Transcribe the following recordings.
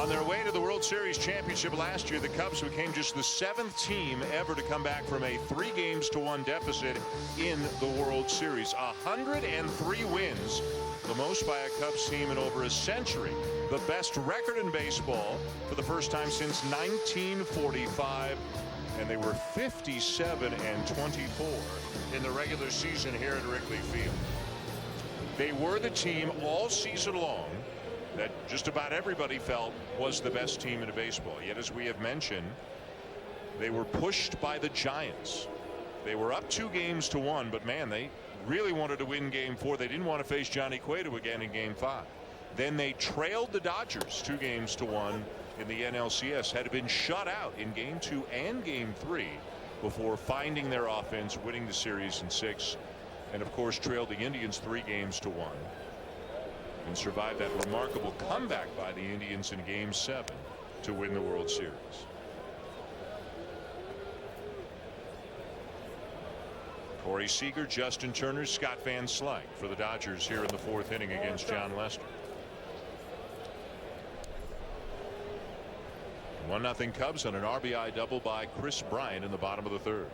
On their way to the World Series championship last year, the Cubs became just the 7th team ever to come back from a 3-1 deficit in the World Series. 103 wins, the most by a Cubs team in over a century. The best record in baseball for the first time since 1945. And they were 57-24 in the regular season here at Wrigley Field. They were the team all season long that just about everybody felt was the best team in baseball. Yet, as we have mentioned, they were pushed by the Giants. They were up 2-1, but man, they really wanted to win Game 4. They didn't want to face Johnny Cueto again in Game 5. Then they trailed the Dodgers 2-1 in the NLCS, had been shut out in Game 2 and Game 3 before finding their offense, winning the series in 6, and of course trailed the Indians 3-1 and survived that remarkable comeback by the Indians in Game 7 to win the World Series. Corey Seager, Justin Turner, Scott Van Slyke for the Dodgers here in the 4th inning against John Lester. 1-0 Cubs on an RBI double by Chris Bryant in the bottom of the 3rd.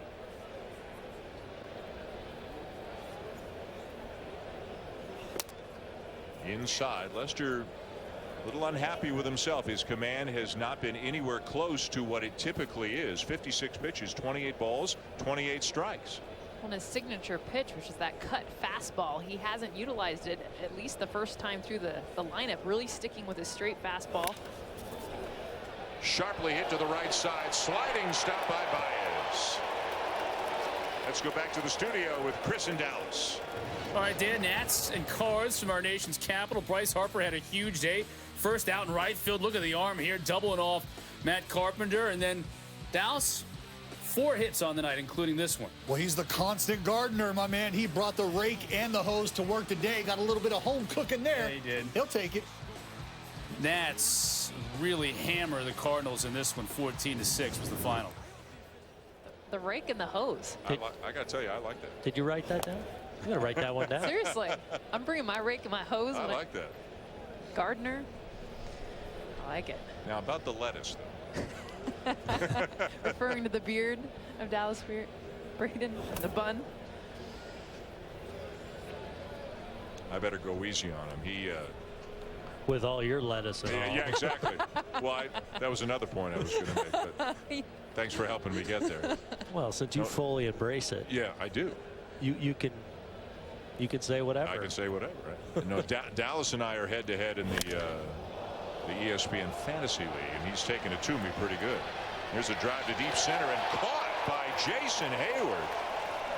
Inside, Lester a little unhappy with himself. His command has not been anywhere close to what it typically is. 56 pitches, 28 balls, 28 strikes. On his signature pitch, which is that cut fastball, he hasn't utilized it at least the first time through the lineup, really sticking with his straight fastball. Sharply hit to the right side, sliding stop by Baez. Let's go back to the studio with Chris in Dallas. All right, Dan, Nats and Cards from our nation's capital. Bryce Harper had a huge day. First out in right field. Look at the arm here, doubling off Matt Carpenter. And then Dallas, 4 hits on the night, including this one. Well, he's the constant gardener, my man. He brought the rake and the hose to work today. Got a little bit of home cooking there. Yeah, he did. He'll take it. Nats really hammer the Cardinals in this one. 14-6 was the final. The rake and the hose. I gotta tell you, I like that. Did you write that down? I'm gonna write that one down. Seriously, I'm bringing my rake and my hose. I like that. Gardner. I like it. Now about the lettuce, though. Referring to the beard of Dallas Braden, the bun. I better go easy on him. He With all your lettuce and all. yeah, exactly. Well, that was another point I was going to make, but thanks for helping me get there. Well, since you fully embrace it. Yeah, I do. You can say whatever. I can say whatever, right? No, Dallas and I are head-to-head in the ESPN Fantasy League, and he's taking it to me pretty good. There's a drive to deep center and caught by Jason Heyward.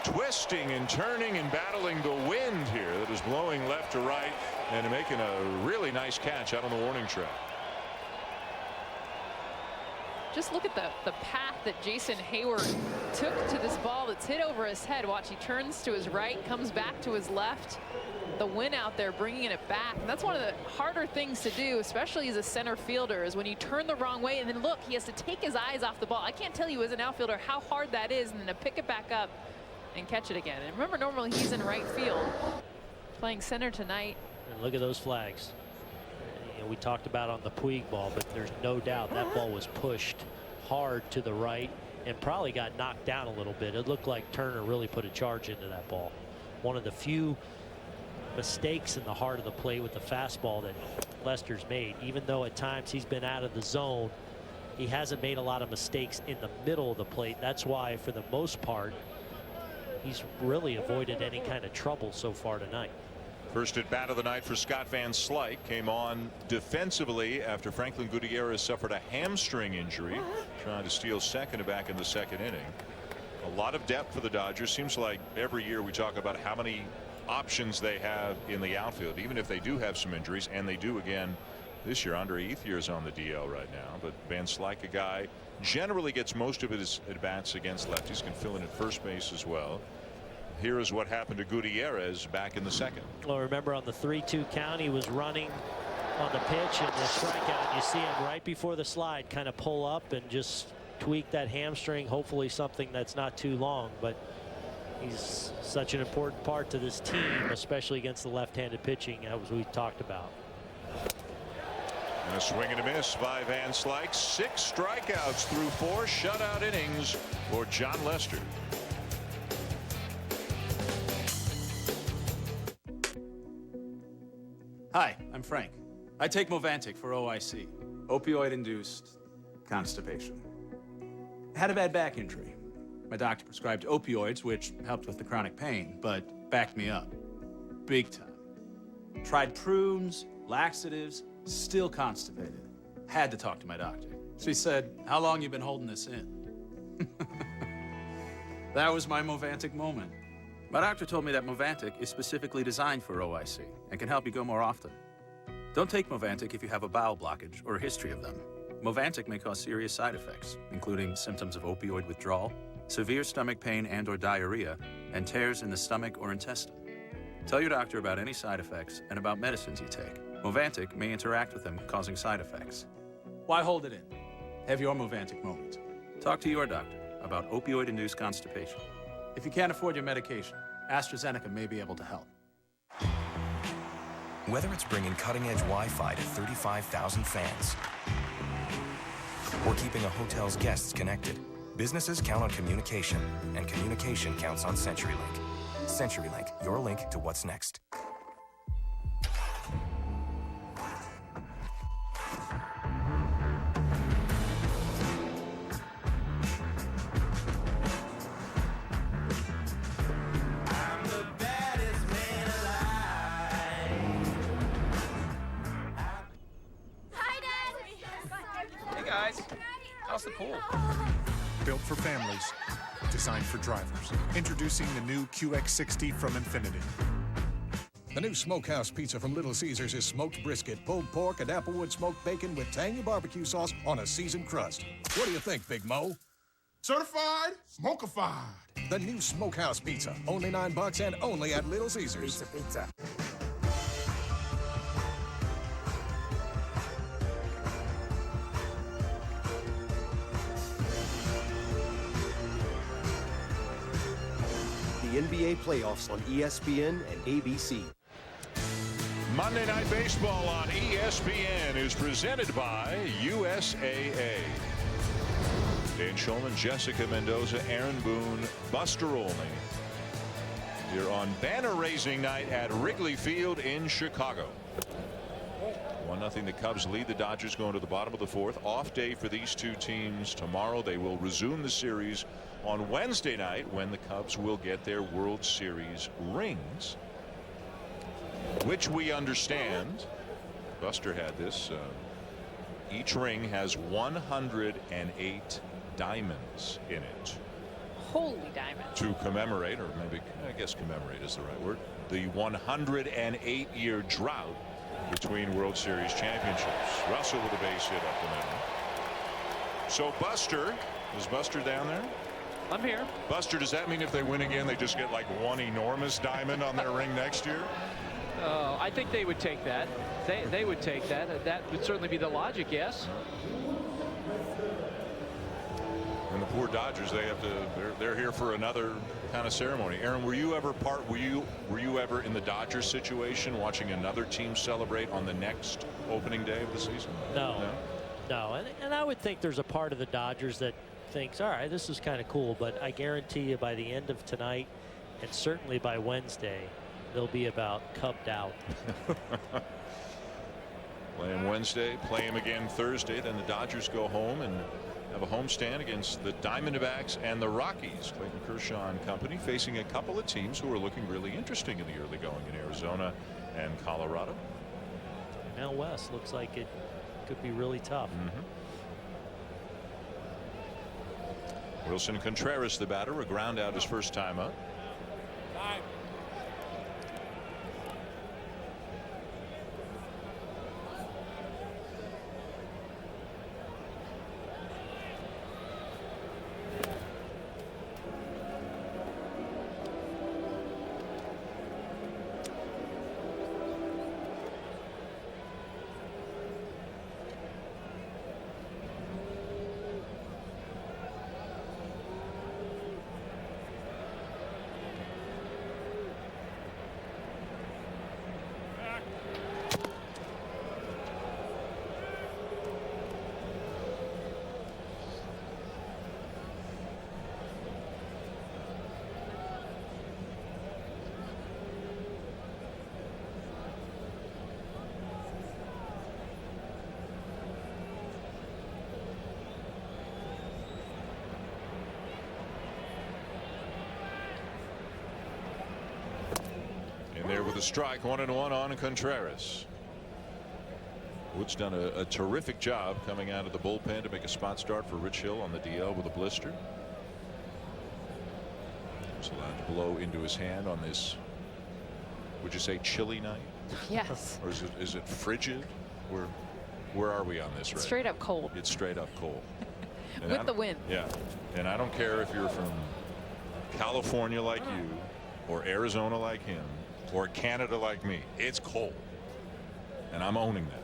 Twisting and turning and battling the wind here that is blowing left to right and making a really nice catch out on the warning track. Just look at the path that Jason Heyward took to this ball that's hit over his head. Watch, he turns to his right, comes back to his left. The wind out there bringing it back. And that's one of the harder things to do, especially as a center fielder, is when you turn the wrong way and then look, he has to take his eyes off the ball. I can't tell you as an outfielder how hard that is, and then to pick it back up and catch it again. And remember, normally he's in right field, playing center tonight. And look at those flags. You know, we talked about on the Puig ball, but there's no doubt that ball was pushed hard to the right and probably got knocked down a little bit. It looked like Turner really put a charge into that ball. One of the few mistakes in the heart of the plate with the fastball that Lester's made. Even though at times he's been out of the zone, he hasn't made a lot of mistakes in the middle of the plate. That's why, for the most part, he's really avoided any kind of trouble so far tonight. First at bat of the night for Scott Van Slyke came on defensively after Franklin Gutierrez suffered a hamstring injury, trying to steal second back in the 2nd inning. A lot of depth for the Dodgers. Seems like every year we talk about how many options they have in the outfield, even if they do have some injuries, and they do again this year. Andre Ethier's on the DL right now, but Van Slyke, a guy, generally gets most of his at bats against lefties, can fill in at first base as well. Here is what happened to Gutierrez back in the 2nd. Well, remember on the 3-2 count, he was running on the pitch and the strikeout. You see him right before the slide kind of pull up and just tweak that hamstring. Hopefully something that's not too long, but he's such an important part to this team, especially against the left-handed pitching, as we talked about. And A swing and a miss by Van Slyke. 6 strikeouts through 4 shutout innings for John Lester. Hi, I'm Frank. I take Movantik for OIC, opioid-induced constipation. I had a bad back injury. My doctor prescribed opioids, which helped with the chronic pain, but backed me up. Big time. Tried prunes, laxatives, still constipated. Had to talk to my doctor. She said, "How long you been holding this in?" That was my Movantik moment. My doctor told me that Movantik is specifically designed for OIC and can help you go more often. Don't take Movantik if you have a bowel blockage or a history of them. Movantik may cause serious side effects, including symptoms of opioid withdrawal, severe stomach pain and/or diarrhea, and tears in the stomach or intestine. Tell your doctor about any side effects and about medicines you take. Movantik may interact with them, causing side effects. Why hold it in? Have your Movantik moment. Talk to your doctor about opioid-induced constipation. If you can't afford your medication, AstraZeneca may be able to help. Whether it's bringing cutting-edge Wi-Fi to 35,000 fans or keeping a hotel's guests connected, businesses count on communication, and communication counts on CenturyLink. CenturyLink, your link to what's next. How's the pool? Built for families, designed for drivers. Introducing the new QX60 from Infiniti. The new Smokehouse Pizza from Little Caesars is smoked brisket, pulled pork, and applewood smoked bacon with tangy barbecue sauce on a seasoned crust. What do you think, Big Mo? Certified, smokeified. The new Smokehouse Pizza, only $9 and only at Little Caesars. Pizza. The NBA playoffs on ESPN and ABC. Monday Night Baseball on ESPN is presented by USAA. Dan Shulman, Jessica Mendoza, Aaron Boone, Buster Olney. You're on banner-raising night at Wrigley Field in Chicago. 1-0 the Cubs lead the Dodgers going to the bottom of the 4th. Off day for these two teams tomorrow. They will resume the series on Wednesday night when the Cubs will get their World Series rings, which we understand, Buster had this, each ring has 108 diamonds in it. Holy diamonds. To commemorate, or maybe, I guess commemorate is the right word, the 108-year drought between World Series championships. Russell with a base hit up the middle. So Buster, is Buster down there? I'm here. Buster, does that mean if they win again, they just get like one enormous diamond on their ring next year? I think they would take that. They would take that. That would certainly be the logic, yes. And the poor Dodgers, they have to. They're here for another kind of ceremony. Aaron, were you ever Were you ever in the Dodgers situation, watching another team celebrate on the next opening day of the season? No. And I would think there's a part of the Dodgers that thinks, all right, this is kind of cool, but I guarantee you by the end of tonight and certainly by Wednesday, they'll be about cubbed out. Play him Wednesday, play him again Thursday, then the Dodgers go home and have a homestand against the Diamondbacks and the Rockies. Clayton Kershaw and company facing a couple of teams who are looking really interesting in the early going in Arizona and Colorado. Now West looks like it could be really tough. Wilson Contreras, the batter, a ground out his first time up. the strike. 1-1 on Contreras. Wood's done a terrific job coming out of the bullpen to make a spot start for Rich Hill on the DL with a blister. He's allowed to blow into his hand on this, would you say, chilly night? Yes. Or is it frigid? Where are we on this? Right? Straight up cold. It's straight up cold. With the wind. Yeah. And I don't care if you're from California like you, or Arizona like him, or Canada like me. It's cold. And I'm owning that.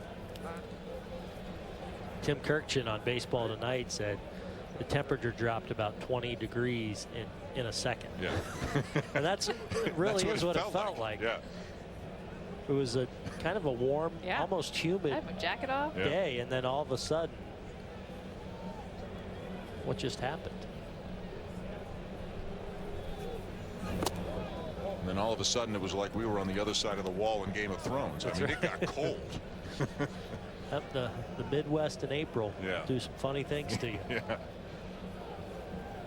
Tim Kirkchin on Baseball Tonight said the temperature dropped about 20 degrees in a second. Yeah. And that's really is what it felt like. Yeah. It was a kind of a warm, almost humid I have my jacket off. day, and then all of a sudden, what just happened? And then all of a sudden it was like we were on the other side of the wall in Game of Thrones. That's it got cold. Up the Midwest in April do some funny things to you. Yeah.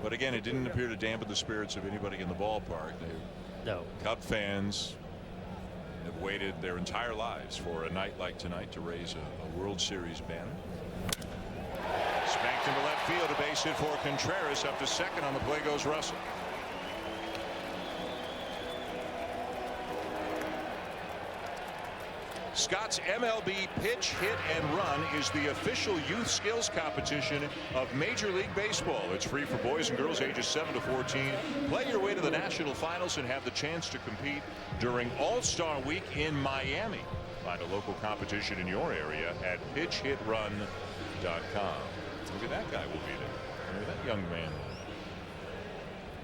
But again, it didn't appear to dampen the spirits of anybody in the ballpark. No. Cub fans have waited their entire lives for a night like tonight to raise a World Series banner. Spanked into left field, a base hit for Contreras. Up to second. On the play goes Russell. Scott's MLB Pitch, Hit, and Run is the official youth skills competition of Major League Baseball. It's free for boys and girls ages 7 to 14. Play your way to the national finals and have the chance to compete during All-Star Week in Miami. Find a local competition in your area at pitchhitrun.com. Look at that guy will be there. Look at that young man.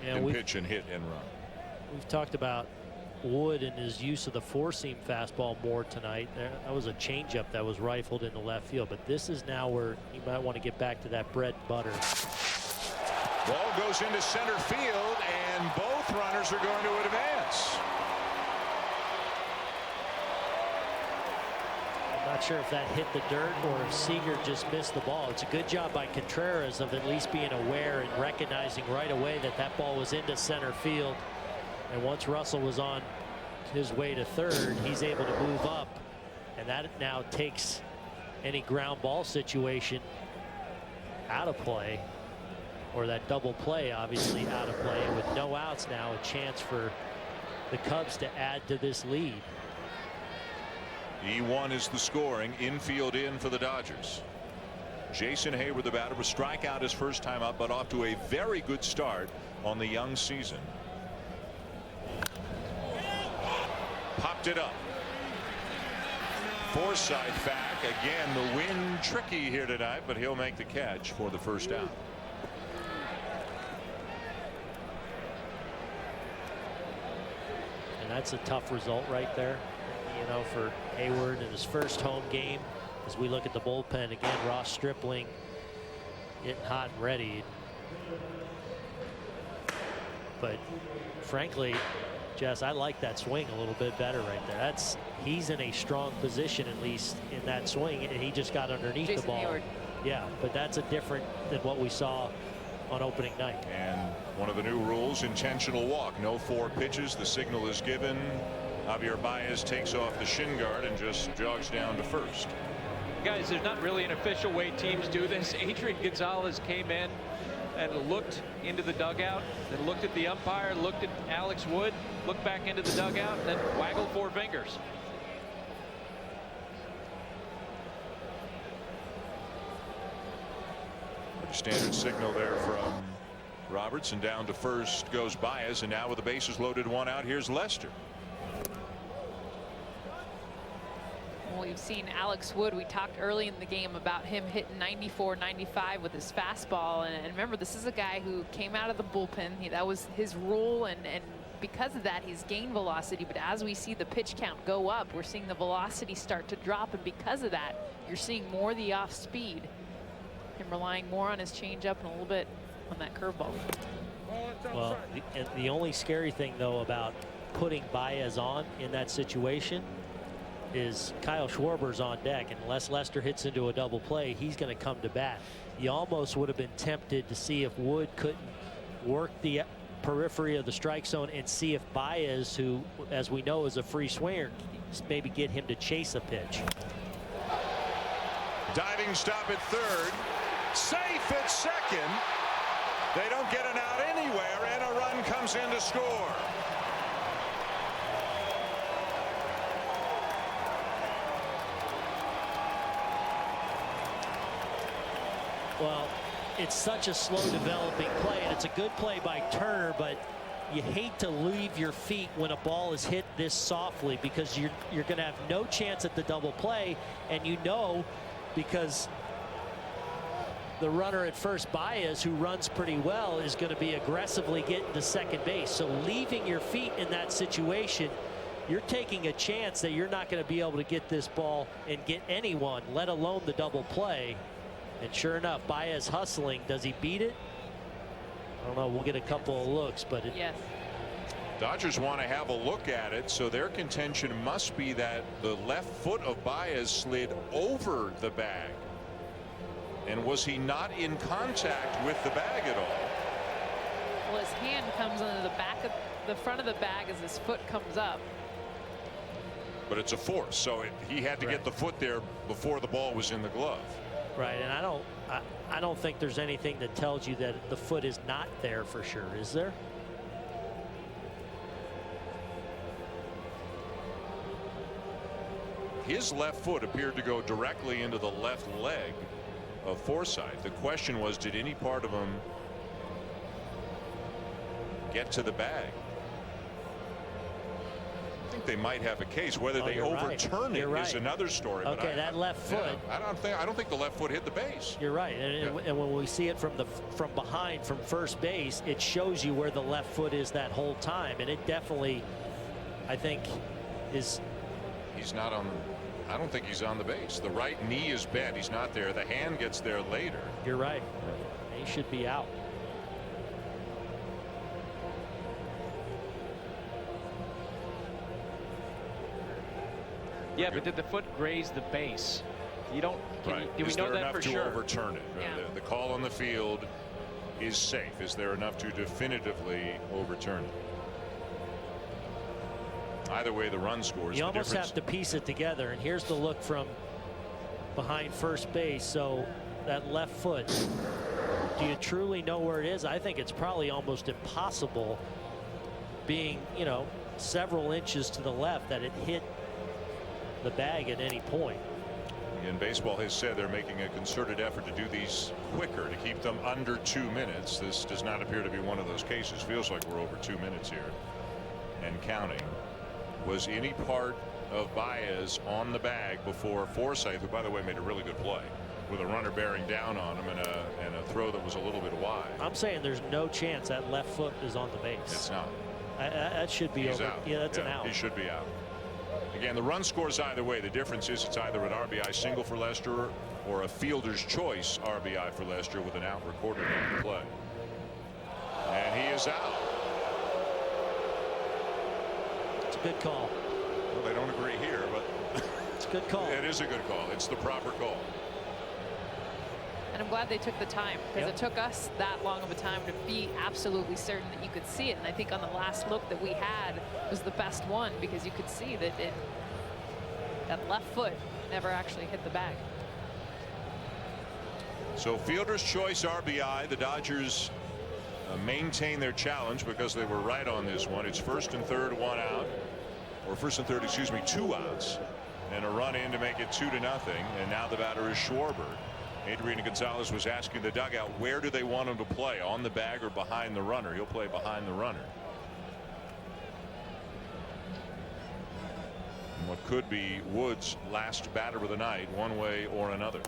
Yeah, pitch and hit and run. We've talked about Wood and his use of the four-seam fastball more tonight. That was a changeup that was rifled into left field, but this is now where you might want to get back to that bread and butter. Ball goes into center field, and both runners are going to advance. I'm not sure if that hit the dirt or if Seager just missed the ball. It's a good job by Contreras of at least being aware and recognizing right away that that ball was into center field. And once Russell was on his way to third, he's able to move up, and that now takes any ground ball situation out of play, or that double play obviously out of play. And with no outs now, a chance for the Cubs to add to this lead. E1 is the scoring. Infield in for the Dodgers. Jason Heyward, the batter, was strikeout his first time up, but off to a very good start on the young season. Popped it up. Forsythe back again. The wind tricky here tonight, but he'll make the catch for the first out. And that's a tough result right there, you know, for Heyward in his first home game. As we look at the bullpen again, Ross Stripling getting hot and ready. But frankly, Jess, I like that swing a little bit better right there. He's in a strong position, at least in that swing, and he just got underneath Jason the ball. Heyward. Yeah, but that's a different than what we saw on opening night. And one of the new rules, intentional walk. No 4 pitches. The signal is given. Javier Baez takes off the shin guard and just jogs down to first. Guys, there's not really an official way teams do this. Adrian Gonzalez came in and looked into the dugout, then looked at the umpire, looked at Alex Wood, looked back into the dugout, then waggled 4 fingers. Standard signal there from Roberts, and down to first goes Baez, and now with the bases loaded, 1 out, here's Lester. Well, we've seen Alex Wood. We talked early in the game about him hitting 94, 95 with his fastball. And remember, this is a guy who came out of the bullpen. That was his rule, and because of that, he's gained velocity. But as we see the pitch count go up, we're seeing the velocity start to drop. And because of that, you're seeing more of the off speed. Him relying more on his changeup and a little bit on that curveball. Well, the only scary thing, though, about putting Baez on in that situation is Kyle Schwarber's on deck, and unless Lester hits into a double play, he's going to come to bat. You almost would have been tempted to see if Wood couldn't work the periphery of the strike zone and see if Baez, who, as we know, is a free swinger, maybe get him to chase a pitch. Diving stop at third. Safe at second. They don't get an out anywhere, and a run comes in to score. Well, it's such a slow developing play, and it's a good play by Turner, but you hate to leave your feet when a ball is hit this softly, because you're going to have no chance at the double play, and you know, because the runner at first, Baez, who runs pretty well, is going to be aggressively getting to second base. So leaving your feet in that situation, you're taking a chance that you're not going to be able to get this ball and get anyone, let alone the double play. And sure enough, Baez hustling. Does he beat it? I don't know. We'll get a couple of looks, but yes. Dodgers want to have a look at it, so their contention must be that the left foot of Baez slid over the bag. And was he not in contact with the bag at all? Well, his hand comes under the back of the front of the bag as his foot comes up. But it's a force, so he had to get the foot there before the ball was in the glove. Right, and I don't think there's anything that tells you that the foot is not there for sure, is there? His left foot appeared to go directly into the left leg of Forsythe. The question was, did any part of him get to the bag? I think they might have a case. Whether they overturn it is another story. Okay, but that left foot. Yeah, I don't think the left foot hit the base. You're right, and when we see it from behind, from first base, it shows you where the left foot is that whole time, and it definitely, I think, is. He's not on. I don't think he's on the base. The right knee is bent. He's not there. The hand gets there later. You're right. He should be out. Yeah, but did the foot graze the base? You don't. Do we know that for sure? Is there enough to overturn it? Yeah. The call on the field is safe. Is there enough to definitively overturn it? Either way, the run scores. You almost have to piece it together, and here's the look from behind first base. So that left foot, do you truly know where it is? I think it's probably almost impossible, being, you know, several inches to the left, that it hit the bag at any point. And baseball has said they're making a concerted effort to do these quicker, to keep them under 2 minutes. This does not appear to be one of those cases. Feels like we're over 2 minutes here and counting. Was any part of Baez on the bag before Forsythe, who by the way made a really good play with a runner bearing down on him and a throw that was a little bit wide? I'm saying there's no chance that left foot is on the base. It's not. That should be He's over. out. Yeah, that's an out. He should be out. Again, the run scores either way. The difference is it's either an RBI single for Lester or a fielder's choice RBI for Lester with an out recorded on the play. And he is out. It's a good call. Well, they don't agree here, but it's a good call. It is a good call. It's the proper call. And I'm glad they took the time, because it took us that long of a time to be absolutely certain that you could see it. And I think on the last look that we had was the best one, because you could see that that left foot never actually hit the bag. So fielder's choice RBI. The Dodgers maintain their challenge because they were right on this one. It's first and third, one out, or first and third, excuse me, 2 outs, and a run in to make it 2-0. And now the batter is Schwarber. Adrian Gonzalez was asking the dugout, where do they want him to play, on the bag or behind the runner? He'll play behind the runner. And what could be Wood's last batter of the night, one way or another.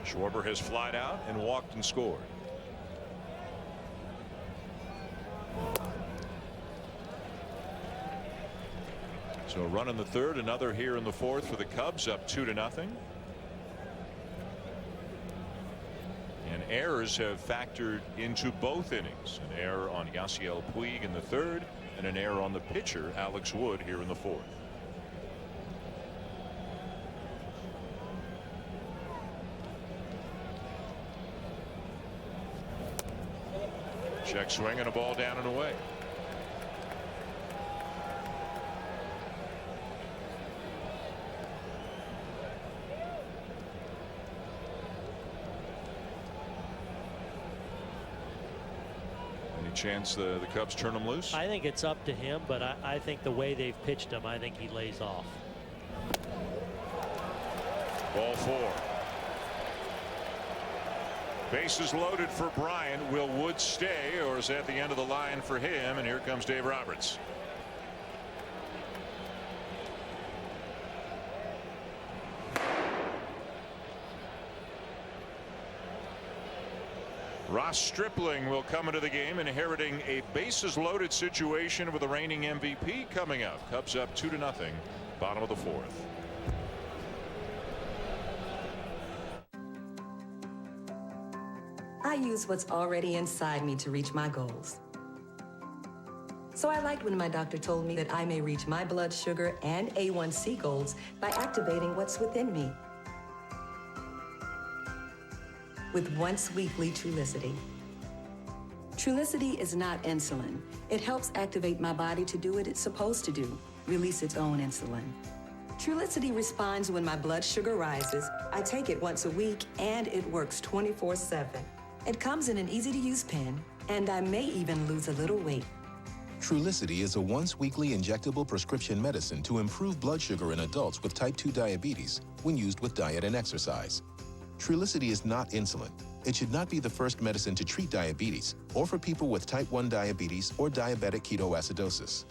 Schwarber has flied out and walked and scored. So a run in the third, another here in the fourth for the Cubs, up 2-0. And errors have factored into both innings. An error on Yasiel Puig in the third and an error on the pitcher Alex Wood here in the fourth. Check swing and a ball down and away. Any chance the Cubs turn him loose? I think it's up to him, but I think the way they've pitched him, I think he lays off. Ball four. Bases loaded for Bryant. Will Wood stay, or is that the end of the line for him? And here comes Dave Roberts. Ross Stripling will come into the game, inheriting a bases loaded situation with the reigning MVP coming up. Cubs up 2-0, bottom of the fourth. I use what's already inside me to reach my goals. So I liked when my doctor told me that I may reach my blood sugar and A1C goals by activating what's within me. With once weekly Trulicity. Trulicity is not insulin. It helps activate my body to do what it's supposed to do, release its own insulin. Trulicity responds when my blood sugar rises. I take it once a week and it works 24/7. It comes in an easy-to-use pen, and I may even lose a little weight. Trulicity is a once-weekly injectable prescription medicine to improve blood sugar in adults with type 2 diabetes when used with diet and exercise. Trulicity is not insulin. It should not be the first medicine to treat diabetes or for people with type 1 diabetes or diabetic ketoacidosis.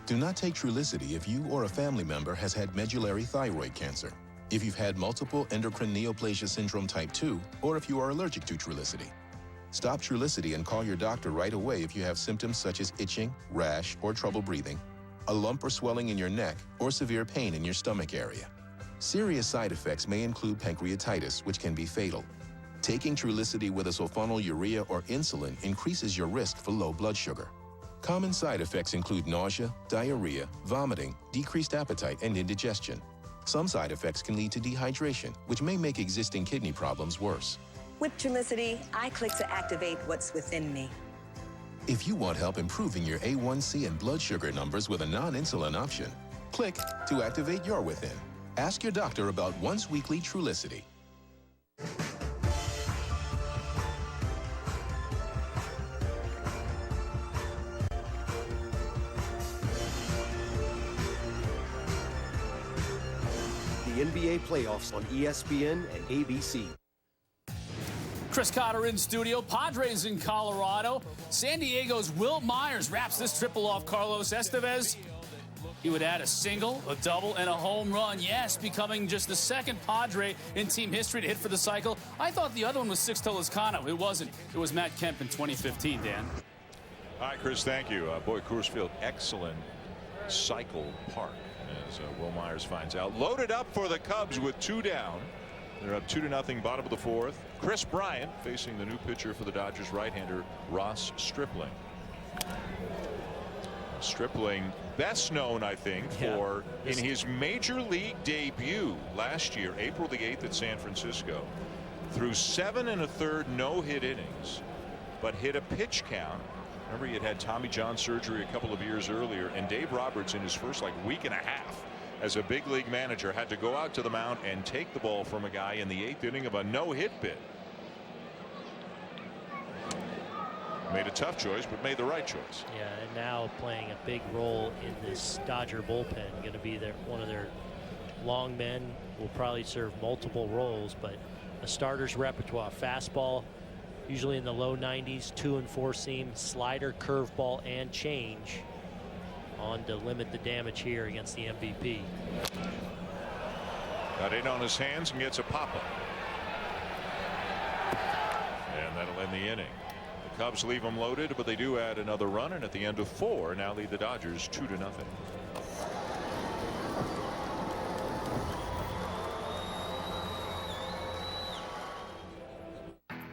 Do not take Trulicity if you or a family member has had medullary thyroid cancer, if you've had multiple endocrine neoplasia syndrome type 2, or if you are allergic to Trulicity. Stop Trulicity and call your doctor right away if you have symptoms such as itching, rash, or trouble breathing, a lump or swelling in your neck, or severe pain in your stomach area. Serious side effects may include pancreatitis, which can be fatal. Taking Trulicity with a sulfonylurea or insulin increases your risk for low blood sugar. Common side effects include nausea, diarrhea, vomiting, decreased appetite, and indigestion. Some side effects can lead to dehydration, which may make existing kidney problems worse. With Trulicity, I click to activate what's within me. If you want help improving your A1C and blood sugar numbers with a non-insulin option, click to activate your within. Ask your doctor about once-weekly Trulicity. The NBA playoffs on ESPN and ABC. Chris Cotter in studio. Padres in Colorado. San Diego's Wilt Myers wraps this triple off Carlos Estevez. He would add a single, a double, and a home run. Yes, becoming just the second Padre in team history to hit for the cycle. I thought the other one was Sixto Lizcano. It wasn't. It was Matt Kemp in 2015, Dan. All right, Chris, thank you. Boy, Coors Field, excellent cycle park, as Will Myers finds out. Loaded up for the Cubs with 2 down. They're up 2-0, bottom of the fourth. Chris Bryant facing the new pitcher for the Dodgers, right-hander Ross Stripling. Stripling, best known, I think, for in his major league debut last year, April the 8th at San Francisco, threw 7 1/3 no-hit innings, but hit a pitch count. Remember, he had Tommy John surgery a couple of years earlier, and Dave Roberts, in his first week and a half as a big league manager, had to go out to the mound and take the ball from a guy in the 8th inning of a no-hit bid. Made a tough choice, but made the right choice. Yeah, and now playing a big role in this Dodger bullpen. Going to be one of their long men. Will probably serve multiple roles, but a starter's repertoire: fastball, usually in the low 90s, 2 and 4 seam, slider, curveball, and change, on to limit the damage here against the MVP. Got in on his hands and gets a pop-up. And that'll end the inning. The Cubs leave them loaded, but they do add another run, and at the end of 4 now lead the Dodgers 2-0.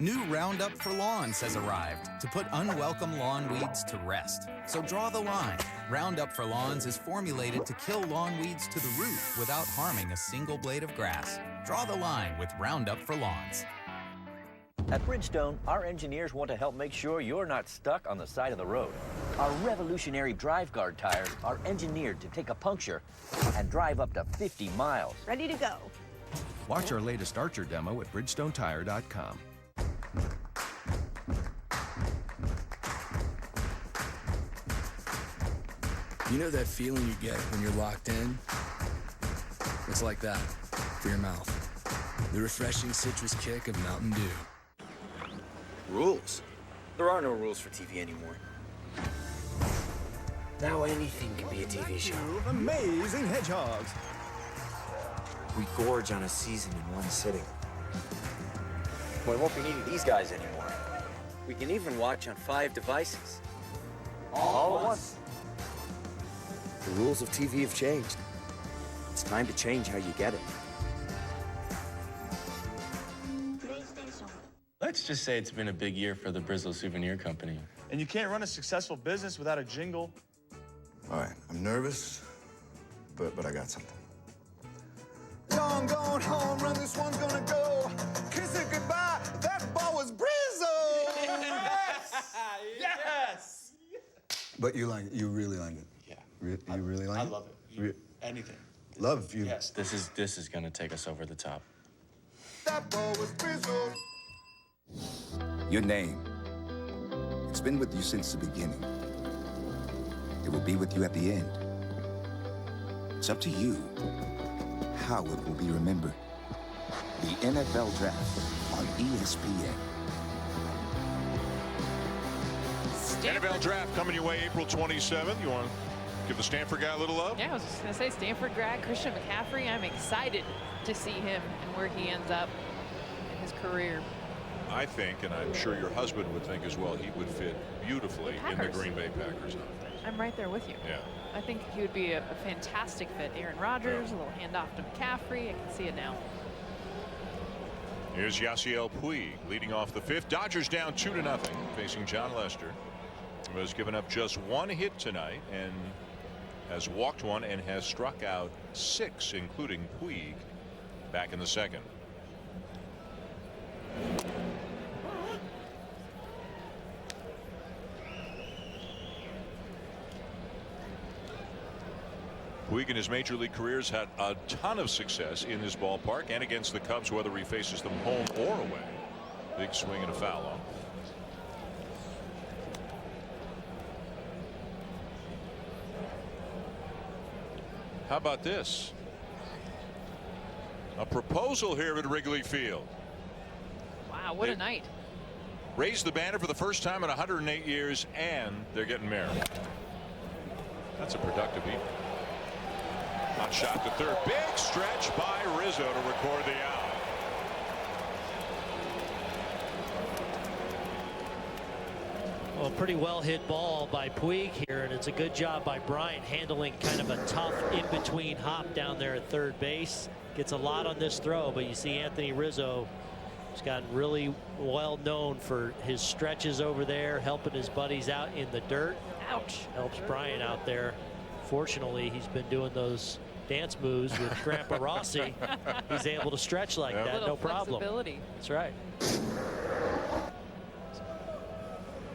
New Roundup for Lawns has arrived to put unwelcome lawn weeds to rest. So draw the line. Roundup for Lawns is formulated to kill lawn weeds to the root without harming a single blade of grass. Draw the line with Roundup for Lawns. At Bridgestone, our engineers want to help make sure you're not stuck on the side of the road. Our revolutionary Drive Guard tires are engineered to take a puncture and drive up to 50 miles. Ready to go. Watch our latest Archer demo at BridgestoneTire.com. You know that feeling you get when you're locked in? It's like that for your mouth. The refreshing citrus kick of Mountain Dew. Rules? There are no rules for TV anymore. Now anything can be a TV show. Amazing hedgehogs. We gorge on a season in one sitting. We won't be needing these guys anymore. We can even watch on 5 devices. All at once. The rules of TV have changed. It's time to change how you get it. Let's just say it's been a big year for the Brizzle Souvenir Company. And you can't run a successful business without a jingle. All right, I'm nervous, but I got something. Long gone home run, this one's gonna go. Kiss it goodbye, that ball was Brizzle! Yes! Yes! But you like it, you really like it. Yeah. You really like it? I love it. Anything. Love you. Yes. This is gonna take us over the top. That ball was Brizzle. Your name. It's been with you since the beginning. It will be with you at the end. It's up to you how it will be remembered. The NFL Draft on ESPN. NFL Draft coming your way April 27th. You want to give the Stanford guy a little love? Yeah, I was just going to say Stanford grad Christian McCaffrey. I'm excited to see him and where he ends up in his career. I think, and I'm sure your husband would think as well, he would fit beautifully in the Green Bay Packers outfit. I'm right there with you. Yeah. I think he would be a fantastic fit. Aaron Rodgers, a little handoff to McCaffrey. I can see it now. Here's Yasiel Puig leading off the 5th. Dodgers down 2-0, facing John Lester, who has given up just 1 hit tonight and has walked 1 and has struck out 6, including Puig, back in the 2nd. Puig in his major league career has had a ton of success in this ballpark and against the Cubs, whether he faces them home or away. Big swing and a foul off. How about this? A proposal here at Wrigley Field. Wow, what a night. Raised the banner for the first time in 108 years, and they're getting married. That's a productive evening. Hot shot to third. Big stretch by Rizzo to record the out. Well, pretty well hit ball by Puig here, and it's a good job by Bryant handling kind of a tough in-between hop down there at third base. Gets a lot on this throw, but you see Anthony Rizzo has gotten really well known for his stretches over there, helping his buddies out in the dirt. Ouch. Helps Bryant out there. Fortunately, he's been doing those dance moves with Grandpa Rossi. He's able to stretch like that, no problem. That's right.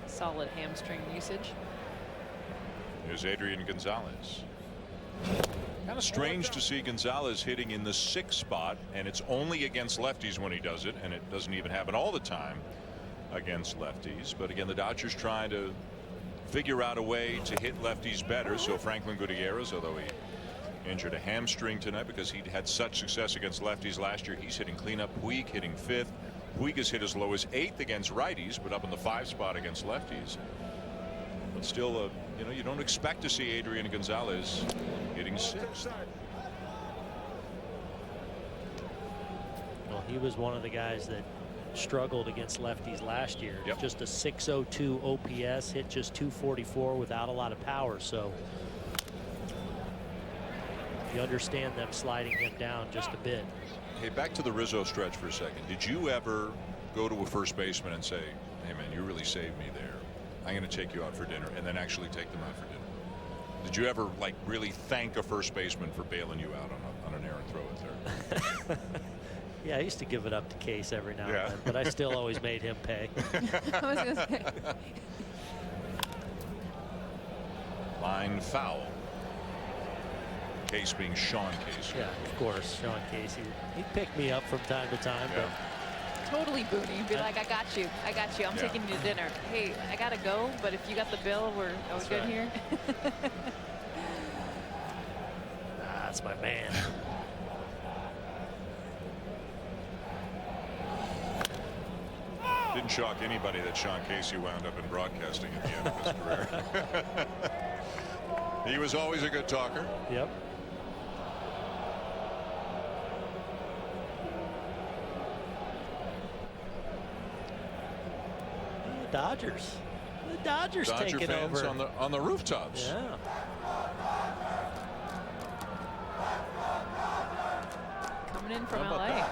Solid hamstring usage. Here's Adrian Gonzalez. Kind of strange to see Gonzalez hitting in the 6th spot, and it's only against lefties when he does it, and it doesn't even happen all the time against lefties. But again, the Dodgers trying to figure out a way to hit lefties better. So Franklin Gutierrez, although he injured a hamstring tonight because he'd had such success against lefties last year, he's hitting cleanup. Puig hitting 5th. Puig has hit as low as 8th against righties, but up in the 5 spot against lefties. But still, you know, you don't expect to see Adrian Gonzalez hitting 6th. Well, he was one of the guys that struggled against lefties last year. Just a 602 OPS, hit just 244 without a lot of power. So you understand them sliding him down just a bit. Hey, back to the Rizzo stretch for a second. Did you ever go to a first baseman and say, hey man, you really saved me there. I'm going to take you out for dinner, and then actually take them out for dinner? Did you ever like really thank a first baseman for bailing you out on an errant throw at third? Yeah, I used to give it up to Case every now and then, but I still always made him pay. I was going to say. Line foul. Case being Sean Case. Yeah, of course, Sean Casey. He'd pick me up from time to time. Yeah. Totally, Boone. You'd be like, I got you. I'm taking you to dinner. Hey, I got to go, but if you got the bill, are we good here? That's my man. Didn't shock anybody that Sean Casey wound up in broadcasting at the end of his career. He was always a good talker. Yep. Dodgers. The Dodger taking fans over on the rooftops. Yeah. Coming in from LA.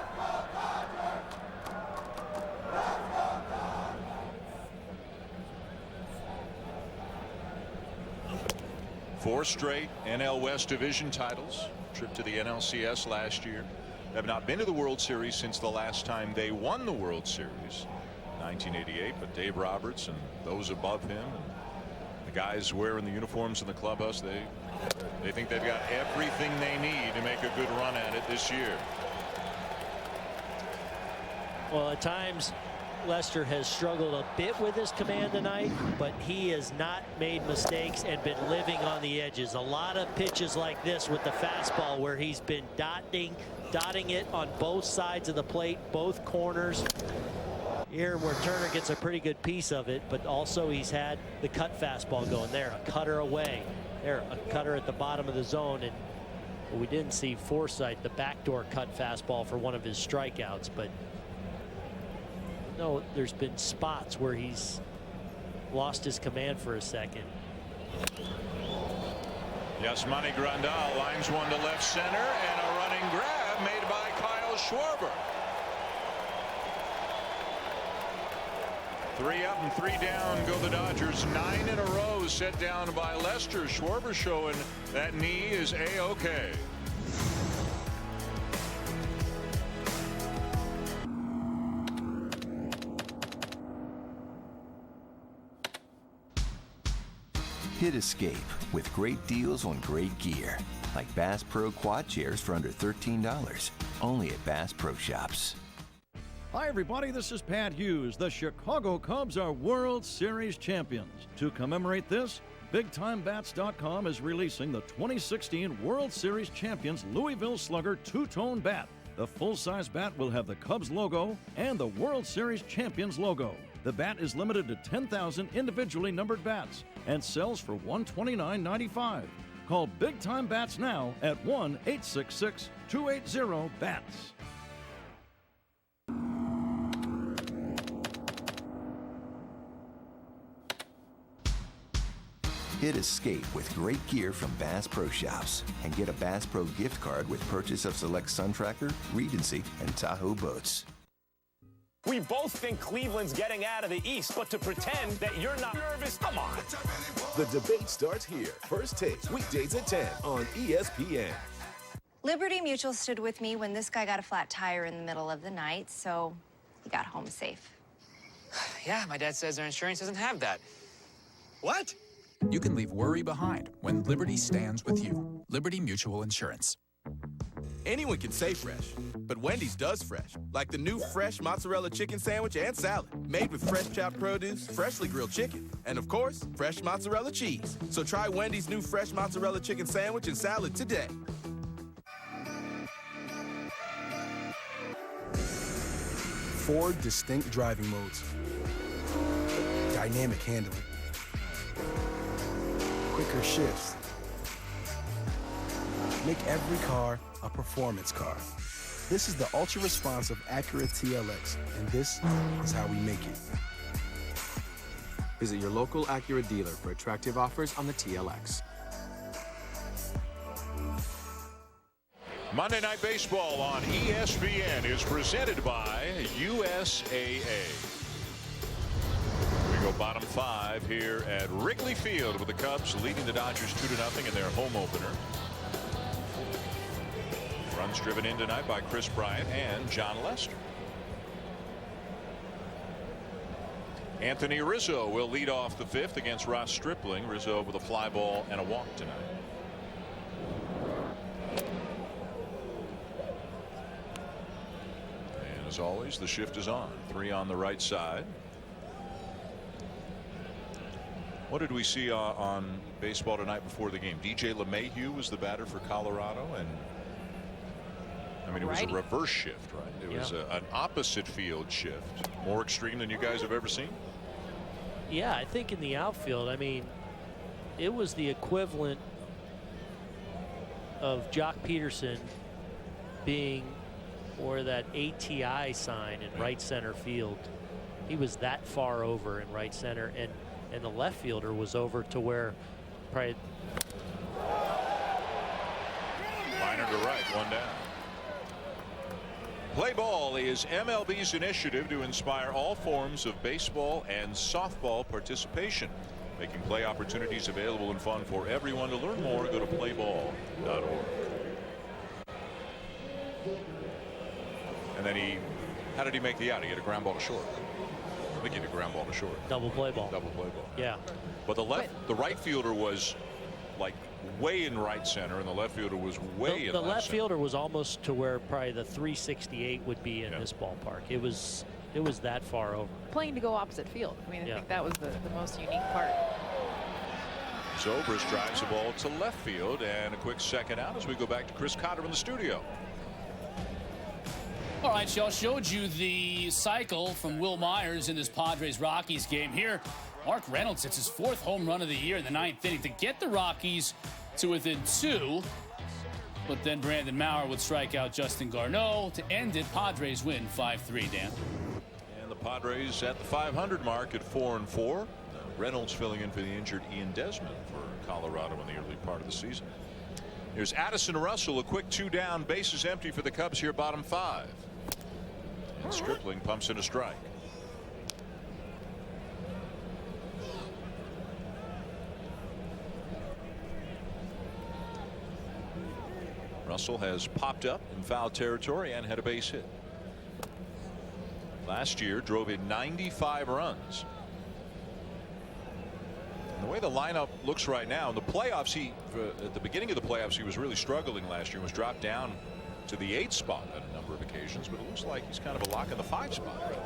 Four straight NL West Division titles. Trip to the NLCS last year. Have not been to the World Series since the last time they won the World Series, 1988. But Dave Roberts and those above him, and the guys wearing the uniforms in the clubhouse, they think they've got everything they need to make a good run at it this year. Well, at times Lester has struggled a bit with his command tonight, but he has not made mistakes and been living on the edges. A lot of pitches like this with the fastball where he's been dotting it on both sides of the plate, both corners. Here where Turner gets a pretty good piece of it, but also he's had the cut fastball going there, a cutter away, there a cutter at the bottom of the zone, and we didn't see Forsythe, the backdoor cut fastball for one of his strikeouts, but no, there's been spots where he's lost his command for a second. Yasmani Grandal lines one to left center, and a running grab made by Kyle Schwarber. 3 up and 3 down go the Dodgers. 9 in a row set down by Lester. Schwarber showing that knee is A-OK. Hit escape with great deals on great gear, like Bass Pro Quad chairs for under $13, only at Bass Pro Shops. Hi, everybody. This is Pat Hughes. The Chicago Cubs are World Series champions. To commemorate this, BigTimeBats.com is releasing the 2016 World Series champions Louisville Slugger two-tone bat. The full-size bat will have the Cubs logo and the World Series champions logo. The bat is limited to 10,000 individually numbered bats and sells for $129.95. Call Big Time Bats now at 1-866-280-BATS. Hit escape with great gear from Bass Pro Shops and get a Bass Pro gift card with purchase of select Sun Tracker, Regency, and Tahoe boats. We both think Cleveland's getting out of the East, but to pretend that you're not nervous, come on. The debate starts here. First Take, weekdays at 10 on ESPN. Liberty Mutual stood with me when this guy got a flat tire in the middle of the night, so he got home safe. Yeah, my dad says their insurance doesn't have that. What? You can leave worry behind when Liberty stands with you. Liberty Mutual Insurance. Anyone can say fresh, but Wendy's does fresh. Like the new fresh mozzarella chicken sandwich and salad. Made with fresh chopped produce, freshly grilled chicken, and of course, fresh mozzarella cheese. So try Wendy's new fresh mozzarella chicken sandwich and salad today. Four distinct driving modes. Dynamic handling. Quicker shifts. Make every car a performance car. This is the ultra-responsive Acura TLX, and this is how we make it. Visit your local Acura dealer for attractive offers on the TLX. Monday Night Baseball on ESPN is presented by USAA. We go bottom 5 here at Wrigley Field with the Cubs leading the Dodgers 2-0 in their home opener. Runs driven in tonight by Chris Bryant and John Lester. Anthony Rizzo will lead off the 5th against Ross Stripling. Rizzo with a fly ball and a walk tonight. And as always, the shift is on. 3 on the right side. What did we see on baseball tonight before the game? DJ LeMahieu was the batter for Colorado, and I mean, it was a reverse shift, right? It was an opposite field shift. More extreme than you guys have ever seen? Yeah, I think in the outfield, I mean, it was the equivalent of Jock Peterson being, or that ATI sign in right center field. He was that far over in right center, and the left fielder was over to where probably liner to right, 1 down. Play ball is MLB's initiative to inspire all forms of baseball and softball participation, making play opportunities available and fun for everyone. To learn more, go to playball.org. And then how did he make the out? He had a ground ball to short. I think he had a ground ball to short. Double play ball. Double play ball. Yeah. But the right fielder was like way in right center, and the left fielder was way in the left left center. fielder was almost to where probably the 368 would be in this ballpark. It was that far over. Playing to go opposite field. I mean, I think that was the most unique part. Zobrist drives the ball to left field, and a quick second out as we go back to Chris Cotter in the studio. All right, Shell showed you the cycle from Will Myers in this Padres-Rockies game. Here, Mark Reynolds hits his 4th home run of the year in the 9th inning to get the Rockies to within 2. But then Brandon Maurer would strike out Justin Garneau to end it. Padres win 5-3, Dan. And the Padres at the 500 mark at 4-4. Reynolds filling in for the injured Ian Desmond for Colorado in the early part of the season. Here's Addison Russell, a quick 2 down, bases empty for the Cubs here, bottom 5. And Stripling pumps in a strike. Russell has popped up in foul territory and had a base hit. Last year drove in 95 runs. And the way the lineup looks right now in the playoffs, at the beginning of the playoffs he was really struggling last year and was dropped down to the 8th spot on a number of occasions, but it looks like he's kind of a lock in the 5 spot right